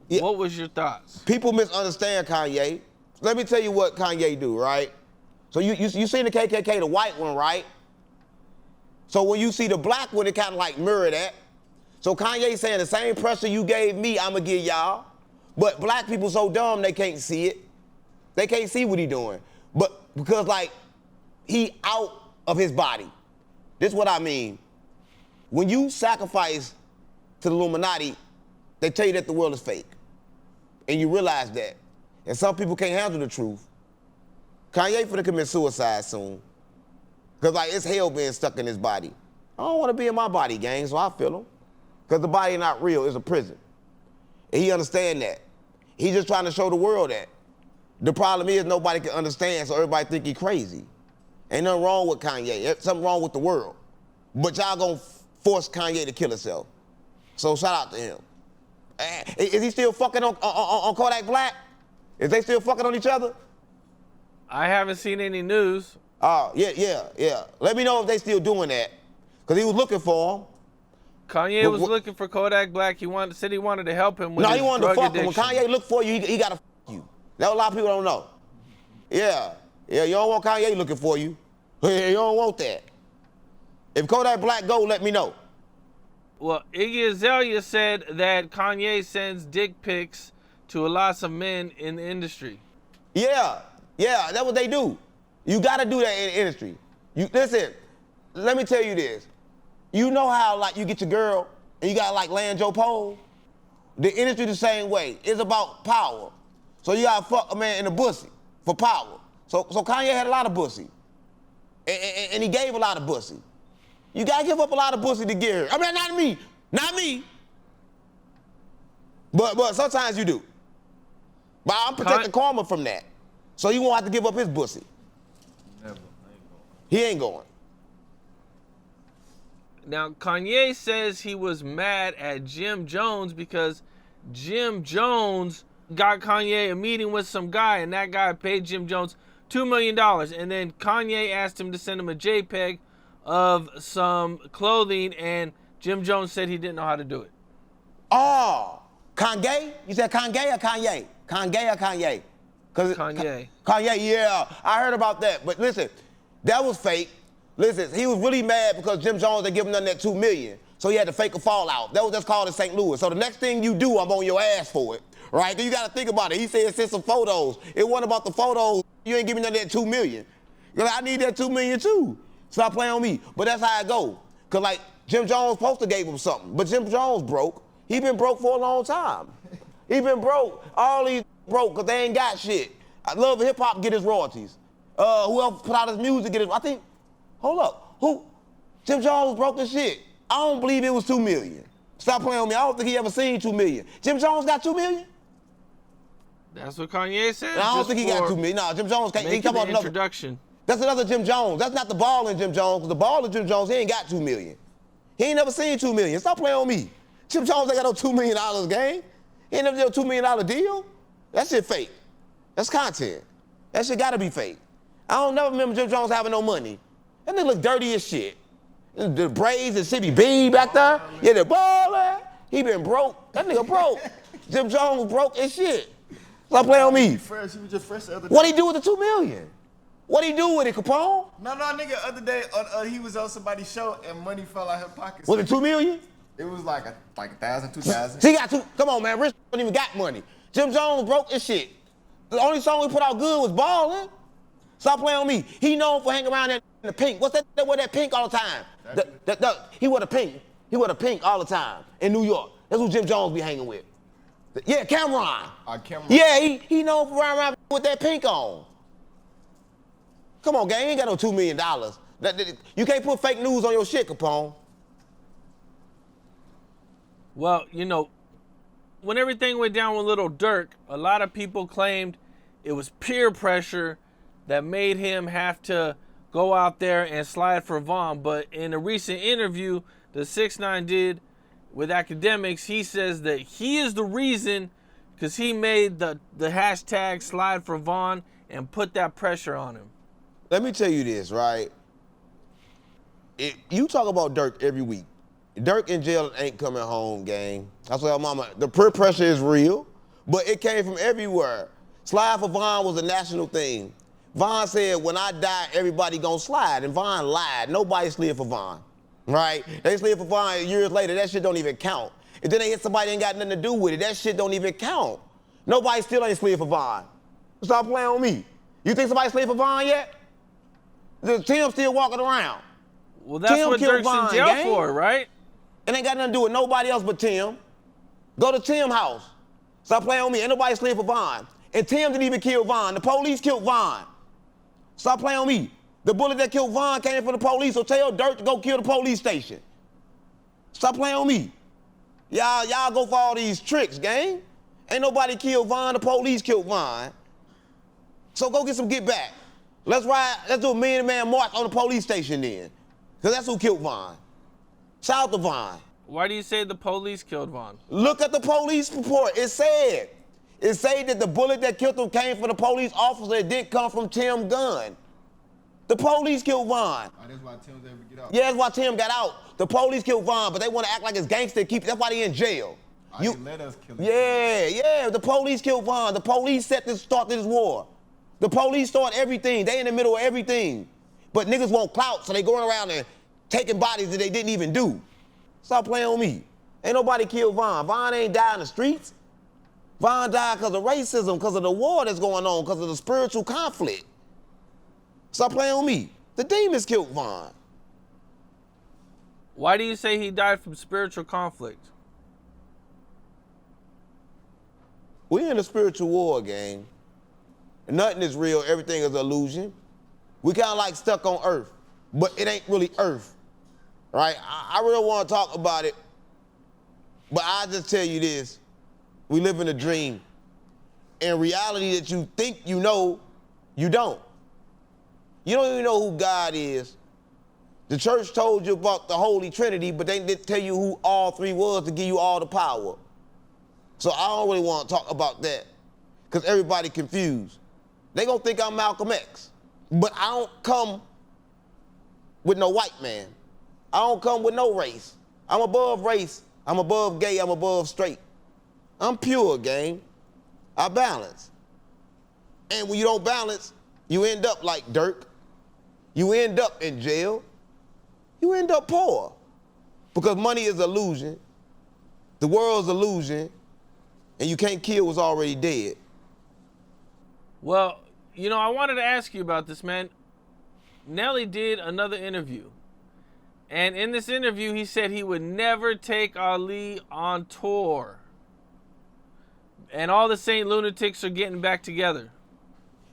Yeah. What was your thoughts? People misunderstand Kanye. Let me tell you what Kanye do, right? So you seen the KKK, the white one, right? So when you see the black one, it kind of like mirror that. So Kanye saying the same pressure you gave me, I'ma give y'all. But black people so dumb they can't see it. They can't see what he doing. But because like he out of his body. This is what I mean. When you sacrifice to the Illuminati, they tell you that the world is fake. And you realize that. And some people can't handle the truth. Kanye finna commit suicide soon. Cause like it's hell being stuck in his body. I don't wanna be in my body, gang, so I feel him. Cause the body not real, it's a prison. And he understand that. He's just trying to show the world that. The problem is nobody can understand, so everybody think he crazy. Ain't nothing wrong with Kanye, something wrong with the world. But y'all gonna force Kanye to kill himself. So shout out to him. Is he still fucking on Kodak Black? Is they still fucking on each other? I haven't seen any news. Yeah. Let me know if they still doing that. Cause he was looking for him. Kanye was looking for Kodak Black. Said he wanted to help him with his he wanted drug to fuck addiction. him. When Kanye look for you, he gotta fuck you. That's what a lot of people don't know. Yeah, you don't want Kanye looking for you. You don't want that. If Kodak Black go, let me know. Well, Iggy Azalea said that Kanye sends dick pics to a lot of men in the industry. Yeah, that's what they do. You gotta do that in the industry. Listen, let me tell you this. You know how like you get your girl and you gotta like land your pole? The industry the same way. It's about power. So you gotta fuck a man in the pussy for power. So Kanye had a lot of pussy. And he gave a lot of pussy. You gotta give up a lot of pussy to get her. I mean, not me. But sometimes you do. But I'm protecting karma from that. So he won't have to give up his pussy. Never. He ain't going. Now, Kanye says he was mad at Jim Jones because Jim Jones got Kanye a meeting with some guy, and that guy paid Jim Jones $2 million. And then Kanye asked him to send him a JPEG of some clothing, and Jim Jones said he didn't know how to do it. Oh, Kanye? You said Kanye or Kanye? Kanye or Kanye? Kanye. Kanye, yeah. I heard about that. But listen, that was fake. Listen, he was really mad because Jim Jones didn't give him none of that $2 million. So he had to fake a fallout. That was just called in St. Louis. So the next thing you do, I'm on your ass for it. Right? You got to think about it. He said send some photos. It wasn't about the photos. You ain't giving me none of that $2 million. I need that $2 million too. Stop playing on me. But that's how it go. Because like Jim Jones supposed to gave him something. But Jim Jones broke. He been broke for a long time. He been broke. All these broke because they ain't got shit. I love hip hop get his royalties. Who else put out his music get his, I think, hold up. Who? Jim Jones broke his shit. I don't believe it was $2 million. Stop playing with me. I don't think he ever seen 2 million. Jim Jones got 2 million? That's what Kanye said. I don't think he got 2 million. No, Jim Jones can't. He come on another introduction. That's another Jim Jones. That's not the ball in Jim Jones. Because the ball in Jim Jones, he ain't got 2 million. He ain't never seen 2 million. Stop playing with me. Jim Jones ain't got no $2 million game. He ain't never did a $2 million deal. That shit fake. That's content. That shit gotta be fake. I don't never remember Jim Jones having no money. That nigga look dirty as shit. The braids and CBB back there. Yeah, the baller. He been broke. That nigga broke. Jim Jones broke as shit. Stop playing with me. Fresh. He was just fresh the other day. What he do with the 2 million? What he do with it, Capone? No, nigga. Other day, he was on somebody's show and money fell out his pocket. Was it 2 million? It was like 1,000, 2,000. He got 2. Come on, man. Rich don't even got money. Jim Jones broke as shit. The only song he put out good was Ballin'. Stop playing with me. He known for hanging around in the pink. What's that? They wear that pink all the time. He wear the pink. He wear the pink all the time in New York. That's who Jim Jones be hanging with. Yeah, Cameron. Cameron. Yeah, he known for running around with that pink on. Come on, gang. He ain't got no $2 million. You can't put fake news on your shit, Capone. Well, you know, when everything went down with Little Dirk, a lot of people claimed it was peer pressure that made him have to go out there and slide for Vaughn. But in a recent interview the 6ix9ine did with Academics, he says that he is the reason because he made the hashtag slide for Vaughn and put that pressure on him. Let me tell you this, right? You talk about Dirk every week. Dirk in jail ain't coming home, gang. That's what mama, the peer pressure is real, but it came from everywhere. Slide for Vaughn was a national thing. Vaughn said, when I die, everybody gonna slide, and Vaughn lied. Nobody slid for Vaughn, right? They slid for Vaughn years later, that shit don't even count. If then they hit somebody that ain't got nothing to do with it, that shit don't even count. Nobody still ain't slid for Vaughn. Stop playing with me. You think somebody slid for Vaughn yet? Tim still walking around. Well, that's Tim what Dirk's in jail for, right? It ain't got nothing to do with nobody else but Tim. Go to Tim's house. Stop playing with me. Ain't nobody slid for Vaughn. And Tim didn't even kill Vaughn. The police killed Vaughn. Stop playing with me. The bullet that killed Vaughn came from the police, so tell Dirk to go kill the police station. Stop playing with me. Y'all go for all these tricks, gang. Ain't nobody killed Vaughn, the police killed Vaughn. So go get some get back. Let's do a man-to-man march on the police station then. Because that's who killed Vaughn. Shout out to Vaughn. Why do you say the police killed Vaughn? Look at the police report. It said that the bullet that killed him came from the police officer. It didn't come from Tim gun. The police killed Vaughn. Oh, that's why Tim was able to get out. Yeah, that's why Tim got out. The police killed Vaughn, but they want to act like it's gangster. That's why they in jail. You let us kill him. Yeah. The police killed Vaughn. The police started this war. The police start everything. They in the middle of everything. But niggas want clout, so they going around and taking bodies that they didn't even do. Stop playing with me. Ain't nobody killed Vaughn. Vaughn ain't died in the streets. Vaughn died because of racism, because of the war that's going on, because of the spiritual conflict. Stop playing with me. The demons killed Vaughn. Why do you say he died from spiritual conflict? We're in a spiritual war, gang. Nothing is real. Everything is illusion. We kind of like stuck on earth, but it ain't really earth, right? I really want to talk about it, but I'll just tell you this. We live in a dream. In reality that you think you know, you don't. You don't even know who God is. The church told you about the Holy Trinity, but they didn't tell you who all three was to give you all the power. So I don't really want to talk about that because everybody confused. They gonna think I'm Malcolm X, but I don't come with no white man. I don't come with no race. I'm above race. I'm above gay. I'm above straight. I'm pure, gang. I balance. And when you don't balance, you end up like Dirk. You end up in jail. You end up poor. Because money is illusion. The world's illusion. And you can't kill what's already dead. Well, you know, I wanted to ask you about this, man. Nelly did another interview. And in this interview, he said he would never take Ali on tour. And all the Saint Lunatics are getting back together.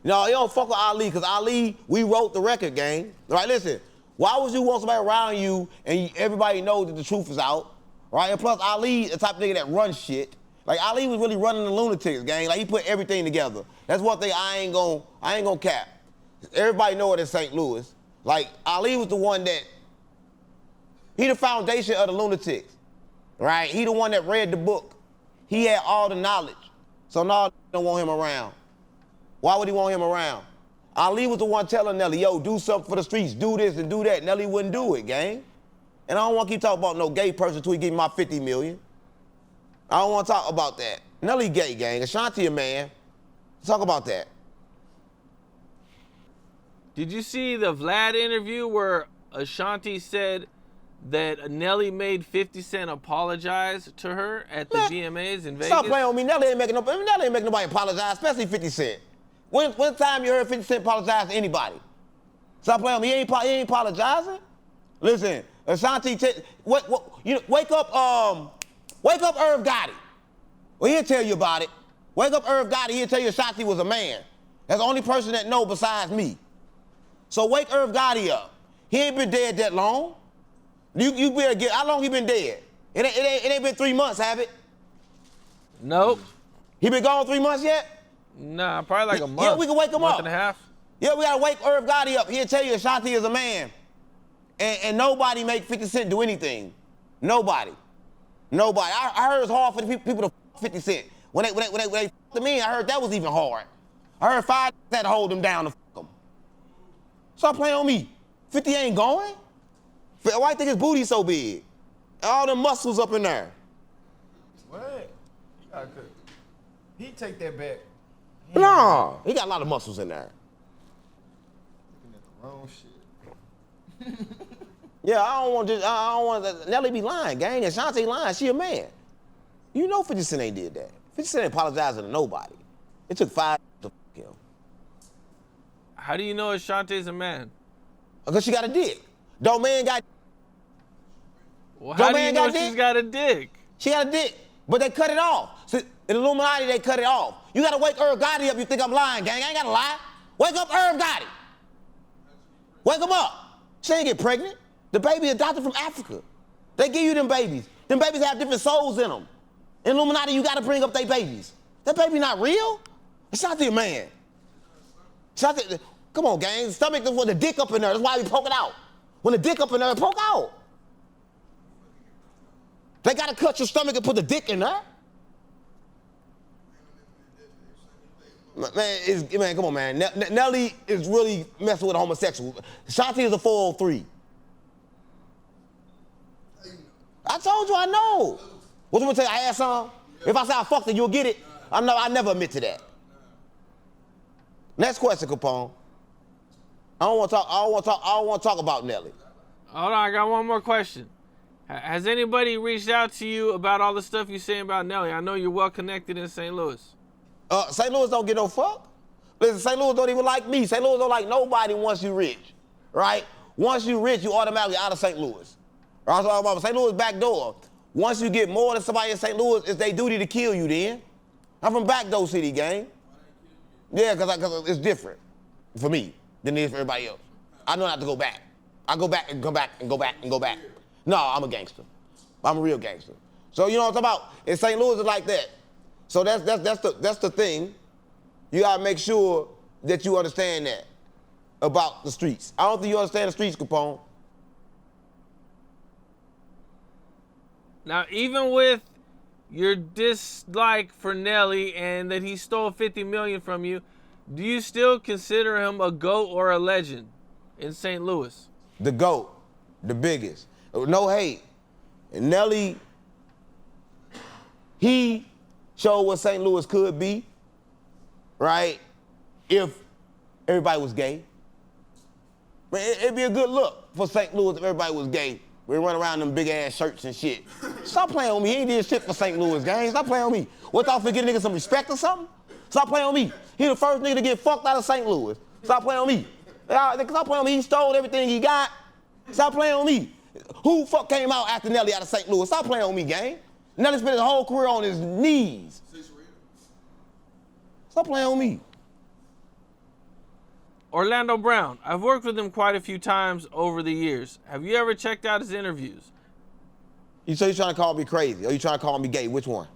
No, you don't fuck with Ali, because Ali, we wrote the record, gang. All right, listen. Why would you want somebody around you and everybody knows that the truth is out? right? And plus, Ali, the type of nigga that runs shit. Like, Ali was really running the Lunatics, gang. Like, he put everything together. That's one thing I ain't gonna cap. Everybody know it in St. Louis. Like, Ali was the one that, he the foundation of the Lunatics, right? He the one that read the book. He had all the knowledge. So now don't want him around. Why would he want him around? Ali was the one telling Nelly, yo, do something for the streets, do this and do that. Nelly wouldn't do it, gang. And I don't want to keep talking about no gay person until he give me my 50 million. I don't want to talk about that. Nelly gay, gang. Ashanti a man. Let's talk about that. Did you see the Vlad interview where Ashanti said that Nelly made 50 Cent apologize to her at the VMAs in Vegas? Stop playing with me. Nelly ain't making nobody apologize, especially 50 Cent. When time you heard 50 Cent apologize to anybody? Stop playing with me. He ain't apologizing. Listen, Ashanti, wake up Irv Gotti. Well, he'll tell you about it. Wake up Irv Gotti, he'll tell you Ashanti was a man. That's the only person that know besides me. So wake Irv Gotti up. He ain't been dead that long. You better get, how long he been dead? It ain't been 3 months, have it? Nope. He been gone 3 months yet? Nah, probably like a month. Yeah, we can wake him month up. and a half. Yeah, we gotta wake Irv Gotti up. He'll tell you Ashanti is a man. And nobody make 50 Cent do anything. Nobody. I heard it's hard for the people to 50 Cent. When they fucked him in, I heard that was even hard. I heard 5 had to hold him down to fuck him. Stop playing on me. 50 ain't going. Why you think his booty so big? All them muscles up in there. What? He take that back. No, he got a lot of muscles in there. Looking at the wrong shit. Yeah, I don't want Nelly be lying, gang. And Shantae lying, she a man. You know 50 Cent ain't did that. 50 Cent ain't apologizing to nobody. It took 5 to fuck him. How do you know Ashanti's a man? Because she got a dick. Don't man got. Well, how do you know she's got a dick? She got a dick, but they cut it off. So, in Illuminati, they cut it off. You gotta wake Irv Gotti up, you think I'm lying, gang. I ain't gotta lie. Wake up Irv Gotti. Wake him up. She ain't get pregnant. The baby adopted from Africa. They give you them babies. Them babies have different souls in them. In Illuminati, you gotta bring up their babies. That baby not real? Ashanti a man. Ashanti, come on, gang. The stomach, with the dick up in there, that's why we poke it out. When the dick up in there, poke out. They gotta cut your stomach and put the dick in there. Man, come on, man. Nelly is really messing with a homosexual. Shanti is a 403. I told you I know. What you gonna tell you? I had some? If I say I fucked it, you'll get it. I never admit to that. Next question, Capone. I don't want to talk about Nelly. Hold on, I got one more question. Has anybody reached out to you about all the stuff you're saying about Nelly? I know you're well connected in St. Louis. St. Louis don't get no fuck. Listen, St. Louis don't even like me. St. Louis don't like nobody once you rich, right? Once you rich, you automatically out of St. Louis. Right? So St. Louis back door. Once you get more than somebody in St. Louis, it's their duty to kill you then. I'm from backdoor city, gang. Yeah, because it's different for me than it is for everybody else. I know not to go back. I go back and come back and go back and go back. No, I'm a gangster. I'm a real gangster. So you know what I'm talking about? In St. Louis, it's like that. So that's the thing. You gotta make sure that you understand that about the streets. I don't think you understand the streets, Capone. Now, even with your dislike for Nelly and that he stole $50 million from you, do you still consider him a GOAT or a legend in St. Louis? The GOAT, the biggest. No hate. And Nelly, he showed what St. Louis could be, right? If everybody was gay. Man, it'd be a good look for St. Louis if everybody was gay. We run around in them big ass shirts and shit. Stop playing with me. He ain't did shit for St. Louis, gang. Stop playing with me. What y'all for getting niggas some respect or something? Stop playing with me. He the first nigga to get fucked out of St. Louis. Stop playing with me. Stop playing with me. He stole everything he got. Stop playing with me. Who fuck came out after Nelly out of St. Louis? Stop playing with me, gang. Nelly spent his whole career on his knees. Stop playing with me. Orlando Brown. I've worked with him quite a few times over the years. Have you ever checked out his interviews? So you trying to call me crazy, or you trying to call me gay? Which one?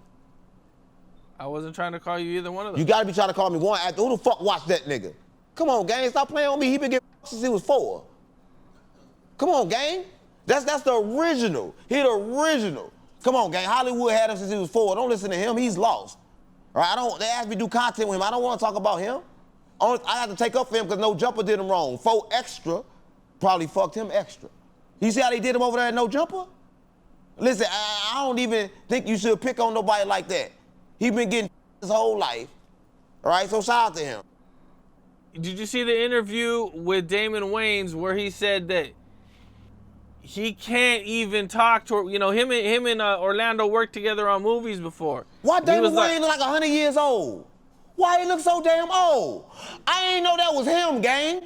I wasn't trying to call you either one of them. You gotta be trying to call me one. Who the fuck watched that nigga? Come on, gang, stop playing on me. He been getting since he was 4. Come on, gang. That's the original. He the original. Come on, gang. Hollywood had him since he was 4. Don't listen to him. He's lost. All right, they asked me to do content with him. I don't want to talk about him. I have to take up for him because No Jumper did him wrong. 4 Extra probably fucked him extra. You see how they did him over there at No Jumper? Listen, I don't even think you should pick on nobody like that. He been getting his whole life. All right, so shout out to him. Did you see the interview with Damon Wayans where he said that he can't even talk to her? You know, him and Orlando worked together on movies before. Why Damon Wayans look like 100 years old? Why he look so damn old? I ain't know that was him, gang.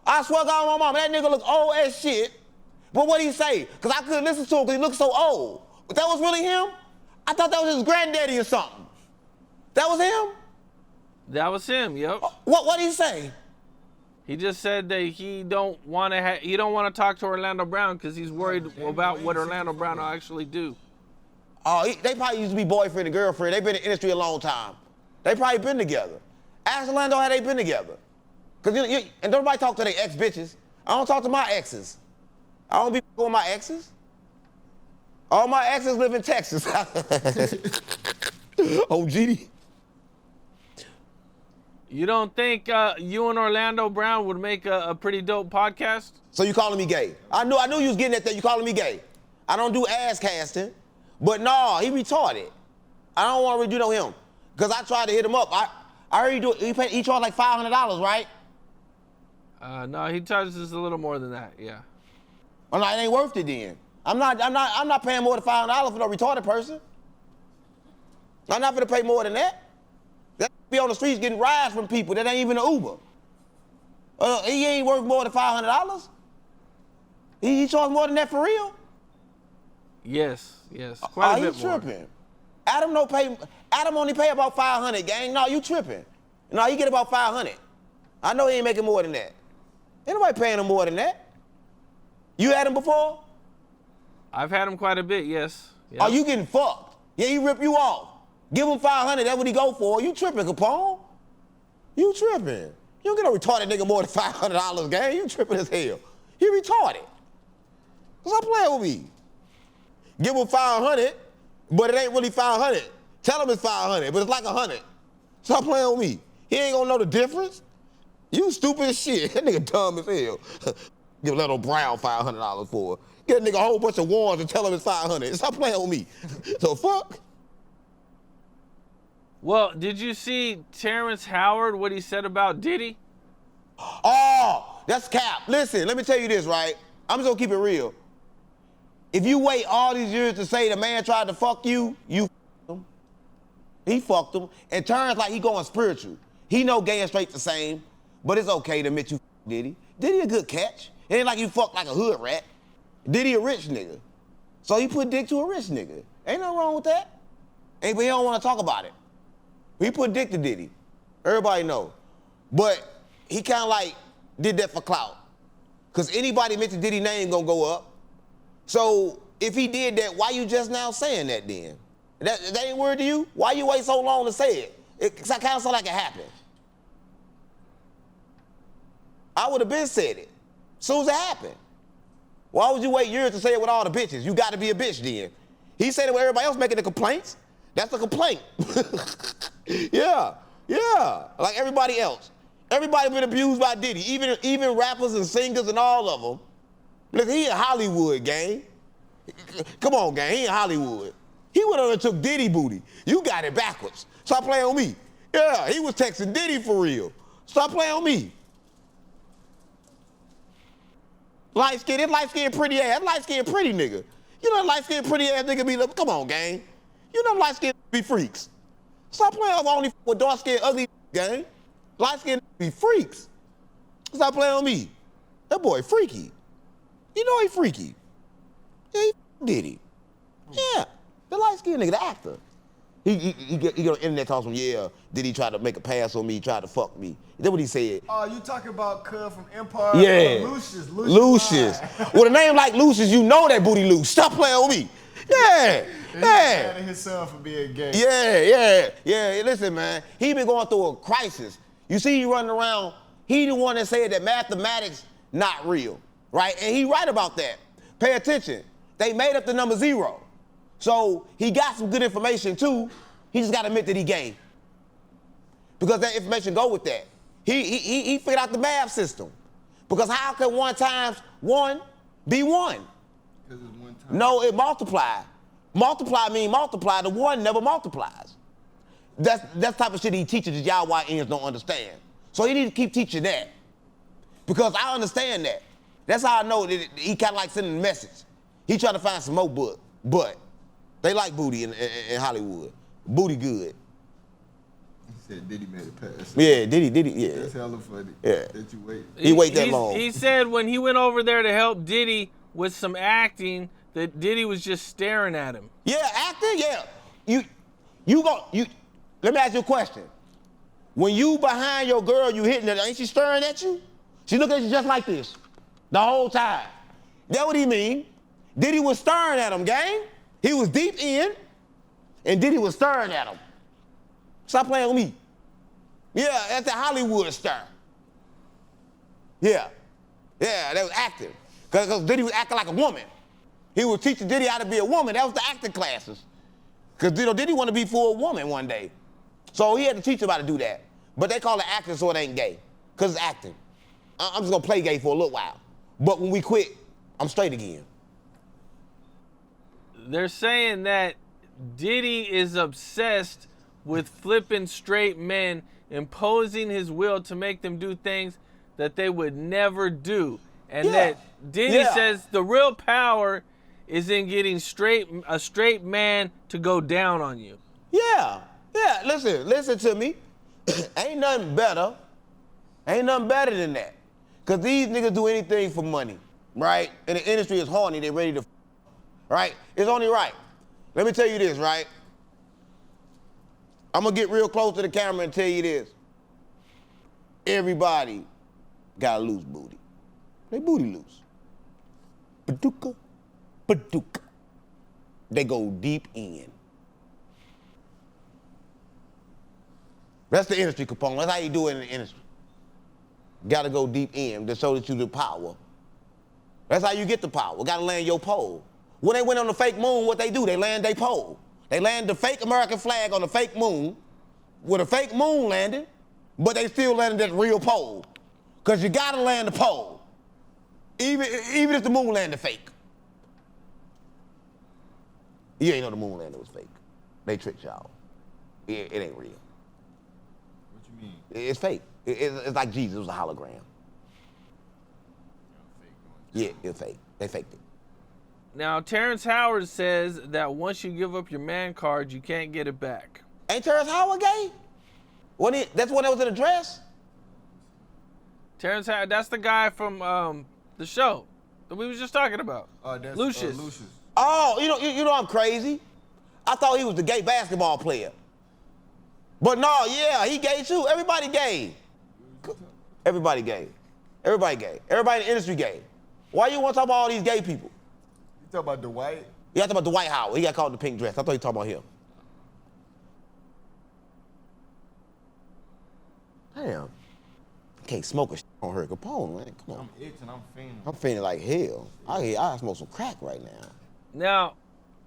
I swear to God, my mom, that nigga look old as shit. But what'd he say? Because I couldn't listen to him because he looked so old. But that was really him? I thought that was his granddaddy or something. That was him? That was him, yep. What'd he say? He just said that he don't want to talk to Orlando Brown because he's worried about what Orlando Brown will actually do. Oh, they probably used to be boyfriend and girlfriend. They've been in the industry a long time. They probably been together. Ask Orlando how they been together. Because and don't nobody talk to their ex-bitches. I don't talk to my exes. I don't be with my exes. All my exes live in Texas. Oh, GD. You don't think you and Orlando Brown would make a pretty dope podcast? So you calling me gay? I knew you was getting at that. You calling me gay? I don't do ass casting, but no, he retarded. I don't want to redo him because I tried to hit him up. I heard he charged like $500, right? No, he charges a little more than that. Yeah. Well, no, it ain't worth it then. I'm not paying more than $500 for no retarded person. I'm not gonna pay more than that. That be on the streets getting rides from people that ain't even an Uber. He ain't worth more than $500. He charge more than that for real? Yes, quite a bit he more. Tripping. Adam only pay about $500, gang. No, you tripping. No, he get about $500. I know he ain't making more than that. Ain't nobody paying him more than that. You had him before? I've had him quite a bit, yes. Yep. Oh, you getting fucked. Yeah, he rip you off. Give him $500, that's what he go for. You tripping, Capone. You tripping. You don't get no retarded nigga more than $500, gang. You tripping as hell. He retarded. Stop playing with me. Give him $500, but it ain't really $500. Tell him it's $500, but it's like $100. Stop playing with me. He ain't gonna know the difference. You stupid as shit. That nigga dumb as hell. Give Little Brown $500 for it. Get a nigga a whole bunch of warrants and tell him it's $500. Stop playing with me. So fuck. Well, did you see Terrence Howard, what he said about Diddy? Oh, that's cap. Listen, let me tell you this, right? I'm just gonna keep it real. If you wait all these years to say the man tried to fuck you, you fucked him. He fucked him. And Terrence like he going spiritual. He know gay and straight the same, but it's okay to admit you fucked Diddy. Diddy a good catch. It ain't like you fucked like a hood rat. Diddy a rich nigga. So he put dick to a rich nigga. Ain't nothing wrong with that. But he don't want to talk about it. He put dick to Diddy. Everybody know. But he kind of like did that for clout. Because anybody mention Diddy's name gonna go up. So if he did that, why you just now saying that then? That ain't weird to you? Why you wait so long to say it? It kind of sound like it happened. I would have been said it. Soon as it happened. Why would you wait years to say it with all the bitches? You got to be a bitch then. He said it with everybody else making the complaints. That's a complaint. Yeah. Like everybody else. Everybody been abused by Diddy, even rappers and singers and all of them. Listen, he in Hollywood, gang. Come on, gang, he in Hollywood. He went on and took Diddy booty. You got it backwards. Stop playing with me. Yeah, he was texting Diddy for real. Stop playing with me. Light-skinned pretty ass, light-skinned pretty nigga. You know light-skinned pretty ass nigga be like, come on, gang. You know light-skinned be freaks. Stop playing with only with dark-skinned ugly gang. Light-skinned be freaks. Stop playing with me. That boy freaky. You know he freaky. Yeah, he Diddy. Yeah, the light-skinned nigga, the actor. He get on the internet talking, yeah, did he try to make a pass on me, try to fuck me? That's what he said. Oh, you talking about Cub from Empire? Yeah. Lucius. With a name like Lucius, you know that booty loose. Stop playing with me. Yeah. He's mad at his son for being gay. Yeah. Listen, man, he been going through a crisis. You see he running around, he the one that said that mathematics not real, right? And he right about that. Pay attention. They made up the number 0. So he got some good information too. He just got to admit that he gay. Because that information go with that. He figured out the math system. Because how can 1 times 1 be 1? Because it's 1 time. No, it multiply. Multiply mean multiply. The 1 never multiplies. That's the type of shit he teaches that y'all YNs don't understand. So he need to keep teaching that. Because I understand that. That's how I know that he kind of like sending a message. He trying to find some more but they like booty in Hollywood. Booty good. He said Diddy made it pass. Yeah, Diddy, yeah. That's hella funny. Yeah. That you wait. He wait that long. He said when he went over there to help Diddy with some acting, that Diddy was just staring at him. Yeah, acting, yeah. Let me ask you a question. When you behind your girl, you hitting her, ain't she staring at you? She looking at you just like this the whole time. That's what he mean. Diddy was staring at him, gang. He was deep in, and Diddy was staring at him. Stop playing with me. Yeah, that's the Hollywood star. Yeah, that was acting. Because Diddy was acting like a woman. He was teaching Diddy how to be a woman. That was the acting classes. Because Diddy want to be for a woman one day. So he had to teach him how to do that. But they call it acting so it ain't gay. Because it's acting. I'm just going to play gay for a little while. But when we quit, I'm straight again. They're saying that Diddy is obsessed with flipping straight men, imposing his will to make them do things that they would never do. And that Diddy says the real power is in getting a straight man to go down on you. Yeah. Listen to me. Ain't nothing better than that. Because these niggas do anything for money, right? And the industry is horny, they ready to right? It's only right. Let me tell you this, right? I'm gonna get real close to the camera and tell you this. Everybody got a loose booty. They booty loose. Badooka. They go deep in. That's the industry, Capone. That's how you do it in the industry. Gotta go deep in to show that you the power. That's how you get the power. Gotta land your pole. When they went on the fake moon, what they do? They land their pole. They land the fake American flag on the fake moon, with a fake moon landing, but they still landed that real pole. Because you gotta land the pole, even if the moon landed fake. You ain't know the moon landing was fake. They tricked y'all. It ain't real. What you mean? It's fake. It's like Jesus, it was a hologram. Yeah, it's fake. They faked it. Now, Terrence Howard says that once you give up your man card, you can't get it back. Ain't Terrence Howard gay? That's when that was in the dress? Terrence Howard, that's the guy from the show that we was just talking about. That's Lucius. Lucius. Oh, you know I'm crazy. I thought he was the gay basketball player. But no, yeah, he gay too. Everybody gay. Everybody gay. Everybody gay. Everybody in the industry gay. Why you want to talk about all these gay people? You talking about Dwight? You talking about Dwight Howard. He got caught in the pink dress. I thought you talking about him. Damn. Can't smoke a shit on her. Capone, man. Come on. I'm itching, I'm fiending. I'm feeling like hell. I smoke some crack right now. Now,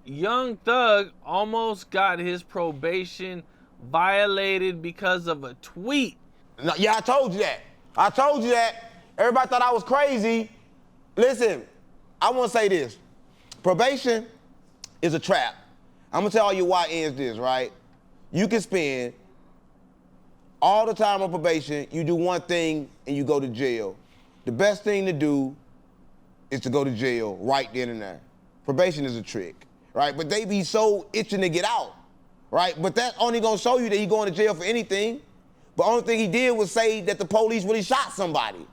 Young Thug almost got his probation violated because of a tweet. No, yeah, I told you that. Everybody thought I was crazy. Listen, I want to say this. Probation is a trap. I'm going to tell all you YNs this, right? You can spend all the time on probation, you do one thing, and you go to jail. The best thing to do is to go to jail right then and there. Probation is a trick, right? But they be so itching to get out, right? But that's only gonna show you that he going to jail for anything. But only thing he did was say that the police really shot somebody.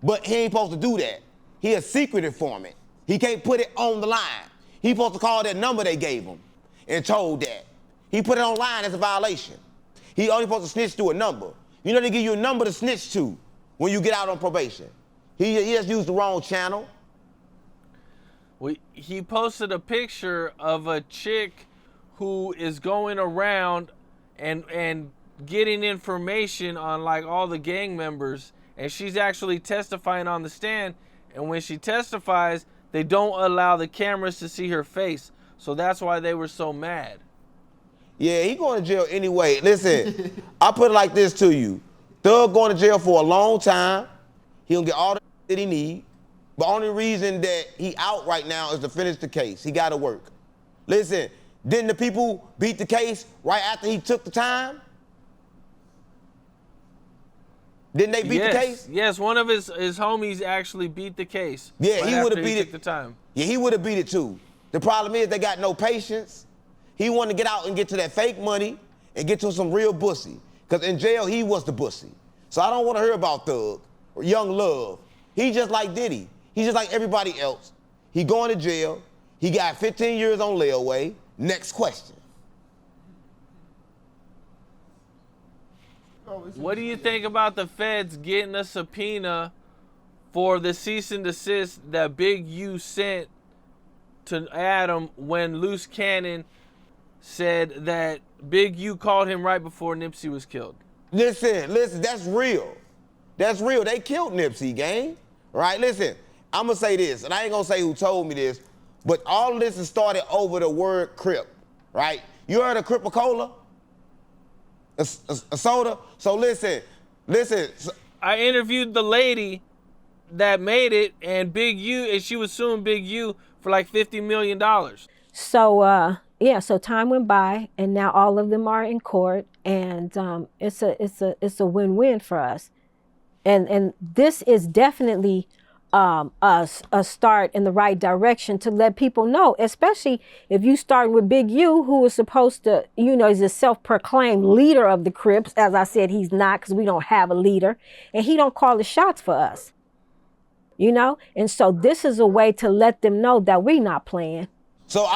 But he ain't supposed to do that. He a secret informant. He can't put it on the line. He supposed to call that number they gave him and told that. He put it online as a violation. He only supposed to snitch to a number. You know they give you a number to snitch to when you get out on probation. He just used the wrong channel. Well, he posted a picture of a chick who is going around and getting information on like all the gang members, and she's actually testifying on the stand. And when she testifies, they don't allow the cameras to see her face, so that's why they were so mad. Yeah, he going to jail anyway. Listen, I put it like this to you. Thug going to jail for a long time. He gonna get all the that he need. The only reason that he out right now is to finish the case. He got to work. Listen, didn't the people beat the case right after he took the time? Didn't they beat the case? Yes, one of his homies actually beat the case. Yeah, he would have beat it. The time. Yeah, he would have beat it too. The problem is they got no patience. He wanted to get out and get to that fake money and get to some real bussy. Because in jail, he was the bussy. So I don't want to hear about Thug or Young Love. He just like Diddy. He's just like everybody else. He going to jail. He got 15 years on layaway. Next question. What do you think about the feds getting a subpoena for the cease and desist that Big U sent to Adam when Luce Cannon said that Big U called him right before Nipsey was killed? Listen, that's real. That's real. They killed Nipsey, gang. Right? Listen, I'm going to say this, and I ain't going to say who told me this, but all of this has started over the word Crip, right? You heard of Crip-A-Cola? A soda? So listen. I interviewed the lady that made it, and she was suing Big U for like $50 million. So, so time went by, and now all of them are in court, and it's a win-win for us. And this is definitely a start in the right direction to let people know, especially if you start with Big U, who is supposed to, is a self-proclaimed leader of the Crips. As I said, he's not, because we don't have a leader, and he don't call the shots for us, And so this is a way to let them know that we not playing. So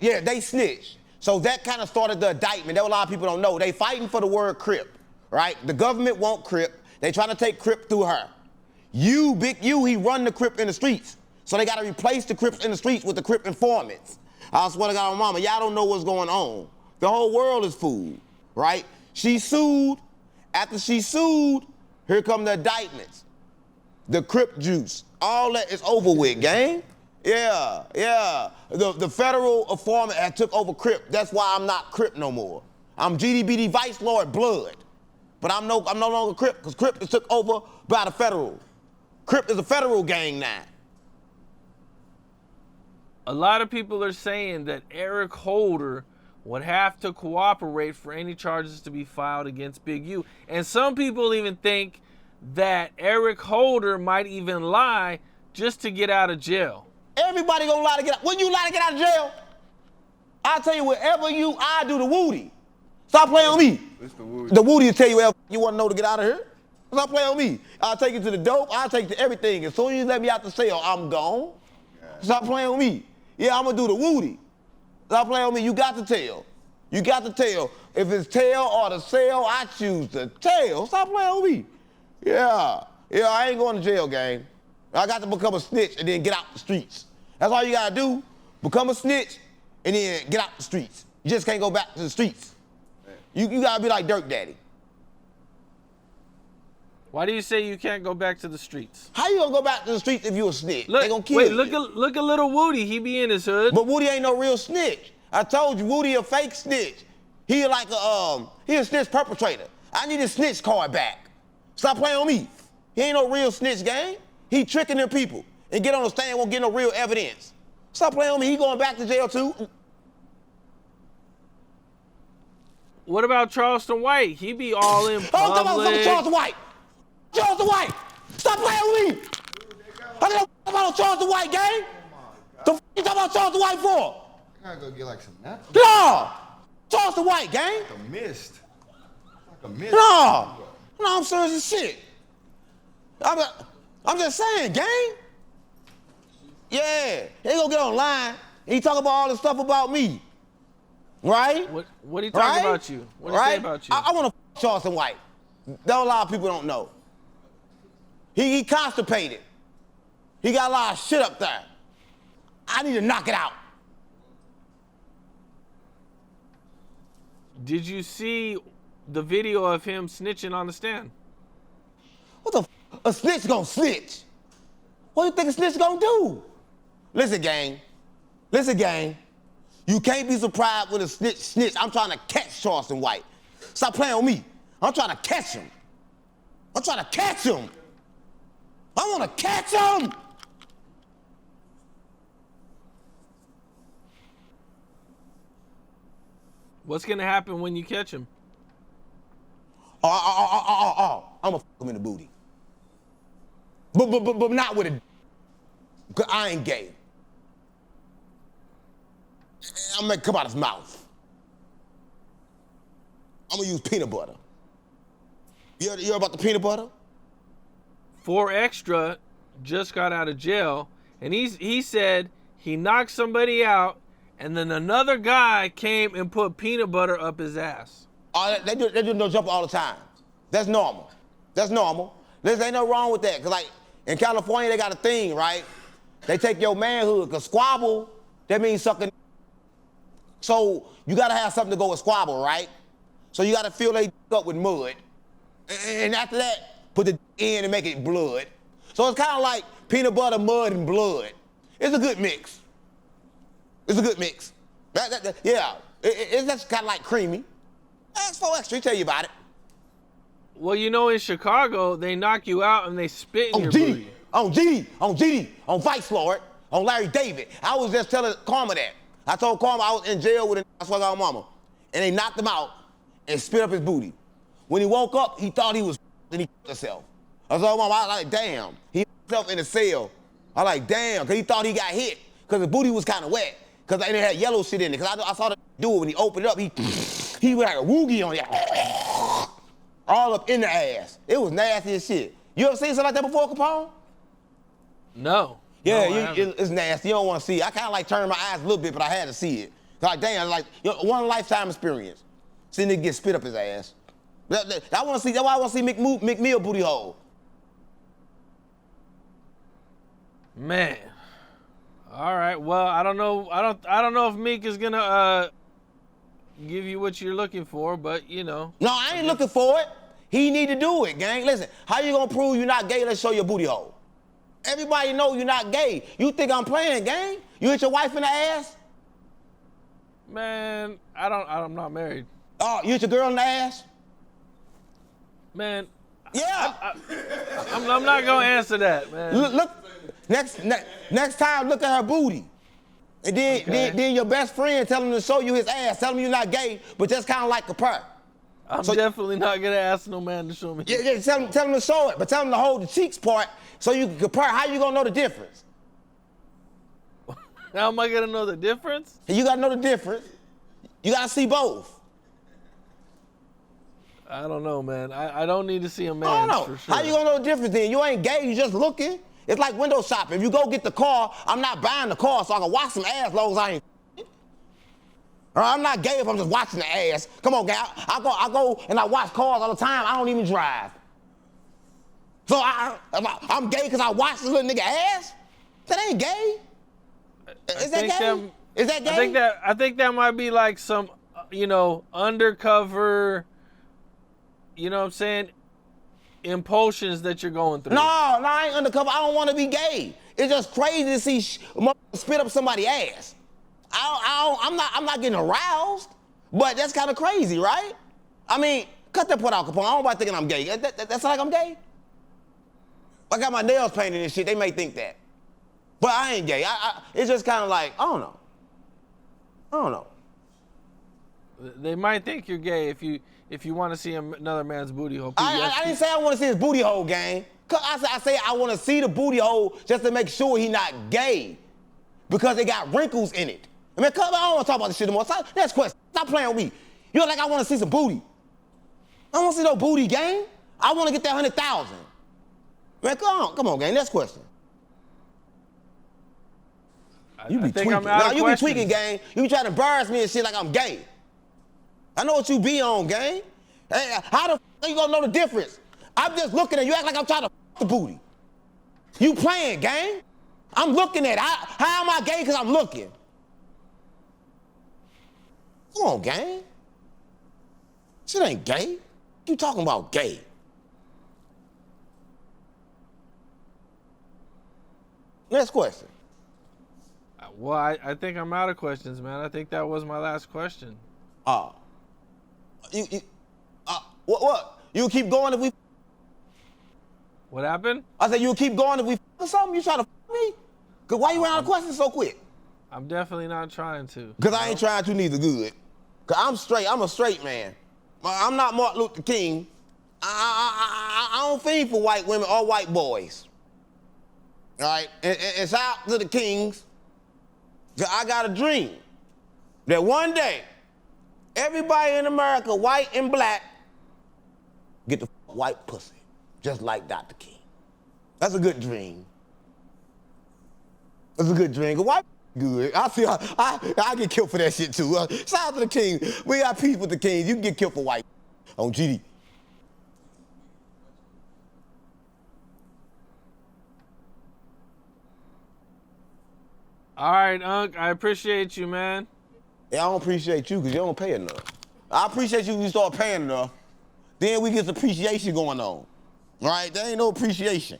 they snitched. So that kind of started the indictment. That a lot of people don't know. They fighting for the word Crip, right? The government want Crip. They trying to take Crip through her. Big U, he run the Crip in the streets. So they got to replace the Crips in the streets with the Crip informants. I swear to God, my mama, y'all don't know what's going on. The whole world is fooled, right? She sued. After she sued, here come the indictments. The Crip juice. All that is over with, gang. Yeah. The federal informant had took over Crip. That's why I'm not Crip no more. I'm GDBD Vice Lord Blood. But I'm no longer Crip, because Crip is took over by the federal. Crip is a federal gang now. A lot of people are saying that Eric Holder would have to cooperate for any charges to be filed against Big U. And some people even think that Eric Holder might even lie just to get out of jail. Everybody gonna lie to get out. When you lie to get out of jail, I'll tell you whatever I do the Woody. Stop playing on me. It's the Woody. The Woody will tell you whatever you want to know to get out of here. Stop playing on me. I'll take you to the dope. I'll take you to everything. As soon as you let me out the cell, I'm gone. Stop playing on me. Yeah, I'm going to do the Woody. Stop playing on me. You got to tell. You got to tell. If it's tail or the cell, I choose the tail. Stop playing on me. Yeah, I ain't going to jail, gang. I got to become a snitch and then get out the streets. That's all you got to do. Become a snitch and then get out the streets. You just can't go back to the streets. You got to be like Dirt Daddy. Why do you say you can't go back to the streets? How you gonna go back to the streets if you a snitch? Look, they gonna kill you. Look at little Woody. He be in his hood. But Woody ain't no real snitch. I told you, Woody a fake snitch. He like he a snitch perpetrator. I need his snitch card back. Stop playing on me. He ain't no real snitch, gang. He tricking them people and get on the stand, won't get no real evidence. Stop playing on me. He going back to jail too. What about Charleston White? He be all in public. Oh, come on, Charleston White. Charleston White. Stop playing with me. I don't know about Charleston White, gang. The f you talking about Charleston White for? I gotta go get like some napkins. No. Charleston White, gang. Like a mist. Like a mist. No, I'm serious as shit. I'm just saying, gang. Yeah, he gonna get online. He talk about all this stuff about me. Right? What did he talk about you? What did he say about you? I want to Charleston White. That a lot of people don't know. He constipated. He got a lot of shit up there. I need to knock it out. Did you see the video of him snitching on the stand? What the a snitch gonna snitch? What do you think a snitch gonna do? Listen, gang. Listen, gang. You can't be surprised when a snitch. I'm trying to catch Charleston White. Stop playing with me. I'm trying to catch him. I'm trying to catch him. I want to catch him. What's gonna happen when you catch him? I'm gonna fuck him in the booty. But not with a. Cause I ain't gay. I'm gonna come out his mouth. I'm gonna use peanut butter. You heard about the peanut butter? 4 Extra just got out of jail, and he said he knocked somebody out, and then another guy came and put peanut butter up his ass. They do no jump all the time. That's normal. That's normal. There's ain't no wrong with that. Cause like in California they got a thing, right? They take your manhood, cause squabble, that means sucking. So you gotta have something to go with squabble, right? So you gotta fill they up with mud. And after that, put the in and make it blood. So it's kind of like peanut butter, mud, and blood. It's a good mix. It's a good mix. Yeah, it's just kind of like creamy. Ask 4 Extra, he'll tell you about it. Well, you know, in Chicago, they knock you out and they spit in your booty. On GD, on Vice Lord, on Larry David. I was just telling Karma that. I told Karma I was in jail with I swear to God, mama. And they knocked him out and spit up his booty. When he woke up, he thought he was and he himself. I was like, mama, I was like, damn. He himself in the cell. I was like, damn, because he thought he got hit because the booty was kind of wet because they had yellow shit in it. Because I saw the dude when he opened it up, he was like a woogie on it. All up in the ass. It was nasty as shit. You ever seen something like that before, Capone? No. Yeah, No, it's nasty. You don't want to see it. I kind of like turned my eyes a little bit, but I had to see it. Like, damn, like one lifetime experience. Seeing nigga get spit up his ass. I want to see. That's why I want to see McMill booty hole. Man. All right. Well, I don't know. I don't know if Meek is gonna give you what you're looking for, but you know. No, I ain't looking for it. He need to do it, gang. Listen, how you gonna prove you're not gay? Let's show your booty hole. Everybody know you're not gay. You think I'm playing, gang? You hit your wife in the ass? Man, I'm not married. Oh, you hit your girl in the ass? Man. Yeah. I'm not gonna answer that, man. Look next time, look at her booty. And then your best friend tell him to show you his ass. Tell him you're not gay, but just kind of like Capone. I'm definitely not gonna ask no man to show me. Yeah, tell him to show it, but tell him to hold the cheeks part so you can compare. How you gonna know the difference? How am I gonna know the difference? You gotta know the difference. You gotta see both. I don't know, man. I don't need to see a man. I don't know. For sure. How you gonna know the difference then? You ain't gay, you just looking. It's like window shopping. If you go get the car, I'm not buying the car so I can watch some ass long as I ain't. Or I'm not gay if I'm just watching the ass. Come on, guy. I go and I watch cars all the time. I don't even drive. So I'm gay because I watch this little nigga ass? That ain't gay. Is that gay? Is that gay? I think that might be like some, undercover, you know what I'm saying, impulsions that you're going through. No, I ain't undercover. I don't want to be gay. It's just crazy to see spit up somebody's ass. I'm not getting aroused, but that's kind of crazy, right? I mean, cut that part out, Capone. I don't about thinking I'm gay. That's like I'm gay. I got my nails painted and shit. They may think that, but I ain't gay. It's just kind of like I don't know. They might think you're gay if you want to see another man's booty hole. I didn't say I want to see his booty hole, gang. I say I want to see the booty hole just to make sure he's not gay because it got wrinkles in it. I mean, I don't want to talk about this shit anymore. Next question. Stop playing with me. You're like, I want to see some booty. I don't want to see no booty, gang. I want to get that 100,000. Man, come on, gang. Next question. You be tweaking. You be tweaking, gang. You be trying to embarrass me and shit like I'm gay. I know what you be on, gang. Hey, how the f you gonna know the difference? I'm just looking at you, act like I'm trying to f the booty. You playing, gang. I'm looking at it. How am I gay? Because I'm looking. Come on, gang. Shit ain't gay. You talking about gay? Next question. Well, I think I'm out of questions, man. I think that was my last question. What? You keep going if we... What happened? I said you keep going if we or something? You trying to me? Cause why you ran out of questions so quick? I'm definitely not trying to. Cause I ain't trying to neither, good. Cause I'm straight, I'm a straight man. I'm not Martin Luther King. I don't feed for white women or white boys. All right, and it's out to the kings. Cause I got a dream that one day, everybody in America, white and black, get the white pussy, just like Dr. King. That's a good dream. That's a good dream. White good. I get killed for that shit too. Shout out to the king. We got peace with the kings. You can get killed for white on GD. All right, Unc, I appreciate you, man. Yeah, I don't appreciate you because you don't pay enough. I appreciate you when you start paying enough. Then we get some appreciation going on. All right? There ain't no appreciation.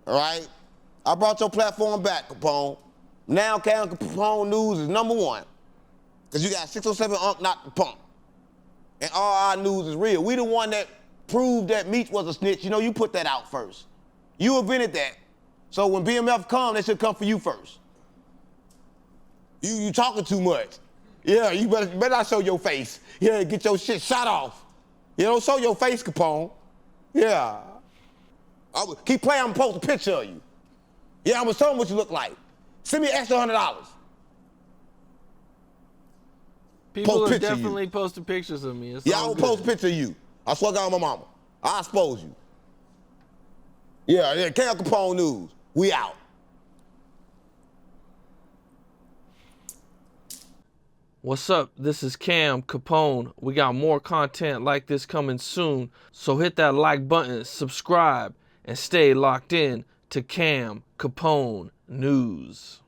All right? I brought your platform back, Capone. Now Capone News is #1. Because you got 607 Unc not the pump. And all our news is real. We the one that proved that Meek was a snitch. You know, you put that out first. You invented that. So when BMF come, they should come for you first. You talking too much. Yeah, you better not show your face. Yeah, get your shit shot off. You don't show your face, Capone. Yeah. Keep playing, I'm gonna post a picture of you. Yeah, I'm gonna show them what you look like. Send me an extra $100. People are definitely posting pictures of me. Yeah, I'm gonna post a picture of you. I swear to God, my mama. I'll expose you. Yeah, Cam Capone News. We out. What's up? This is Cam Capone. We got more content like this coming soon, so hit that like button, subscribe, and stay locked in to Cam Capone News.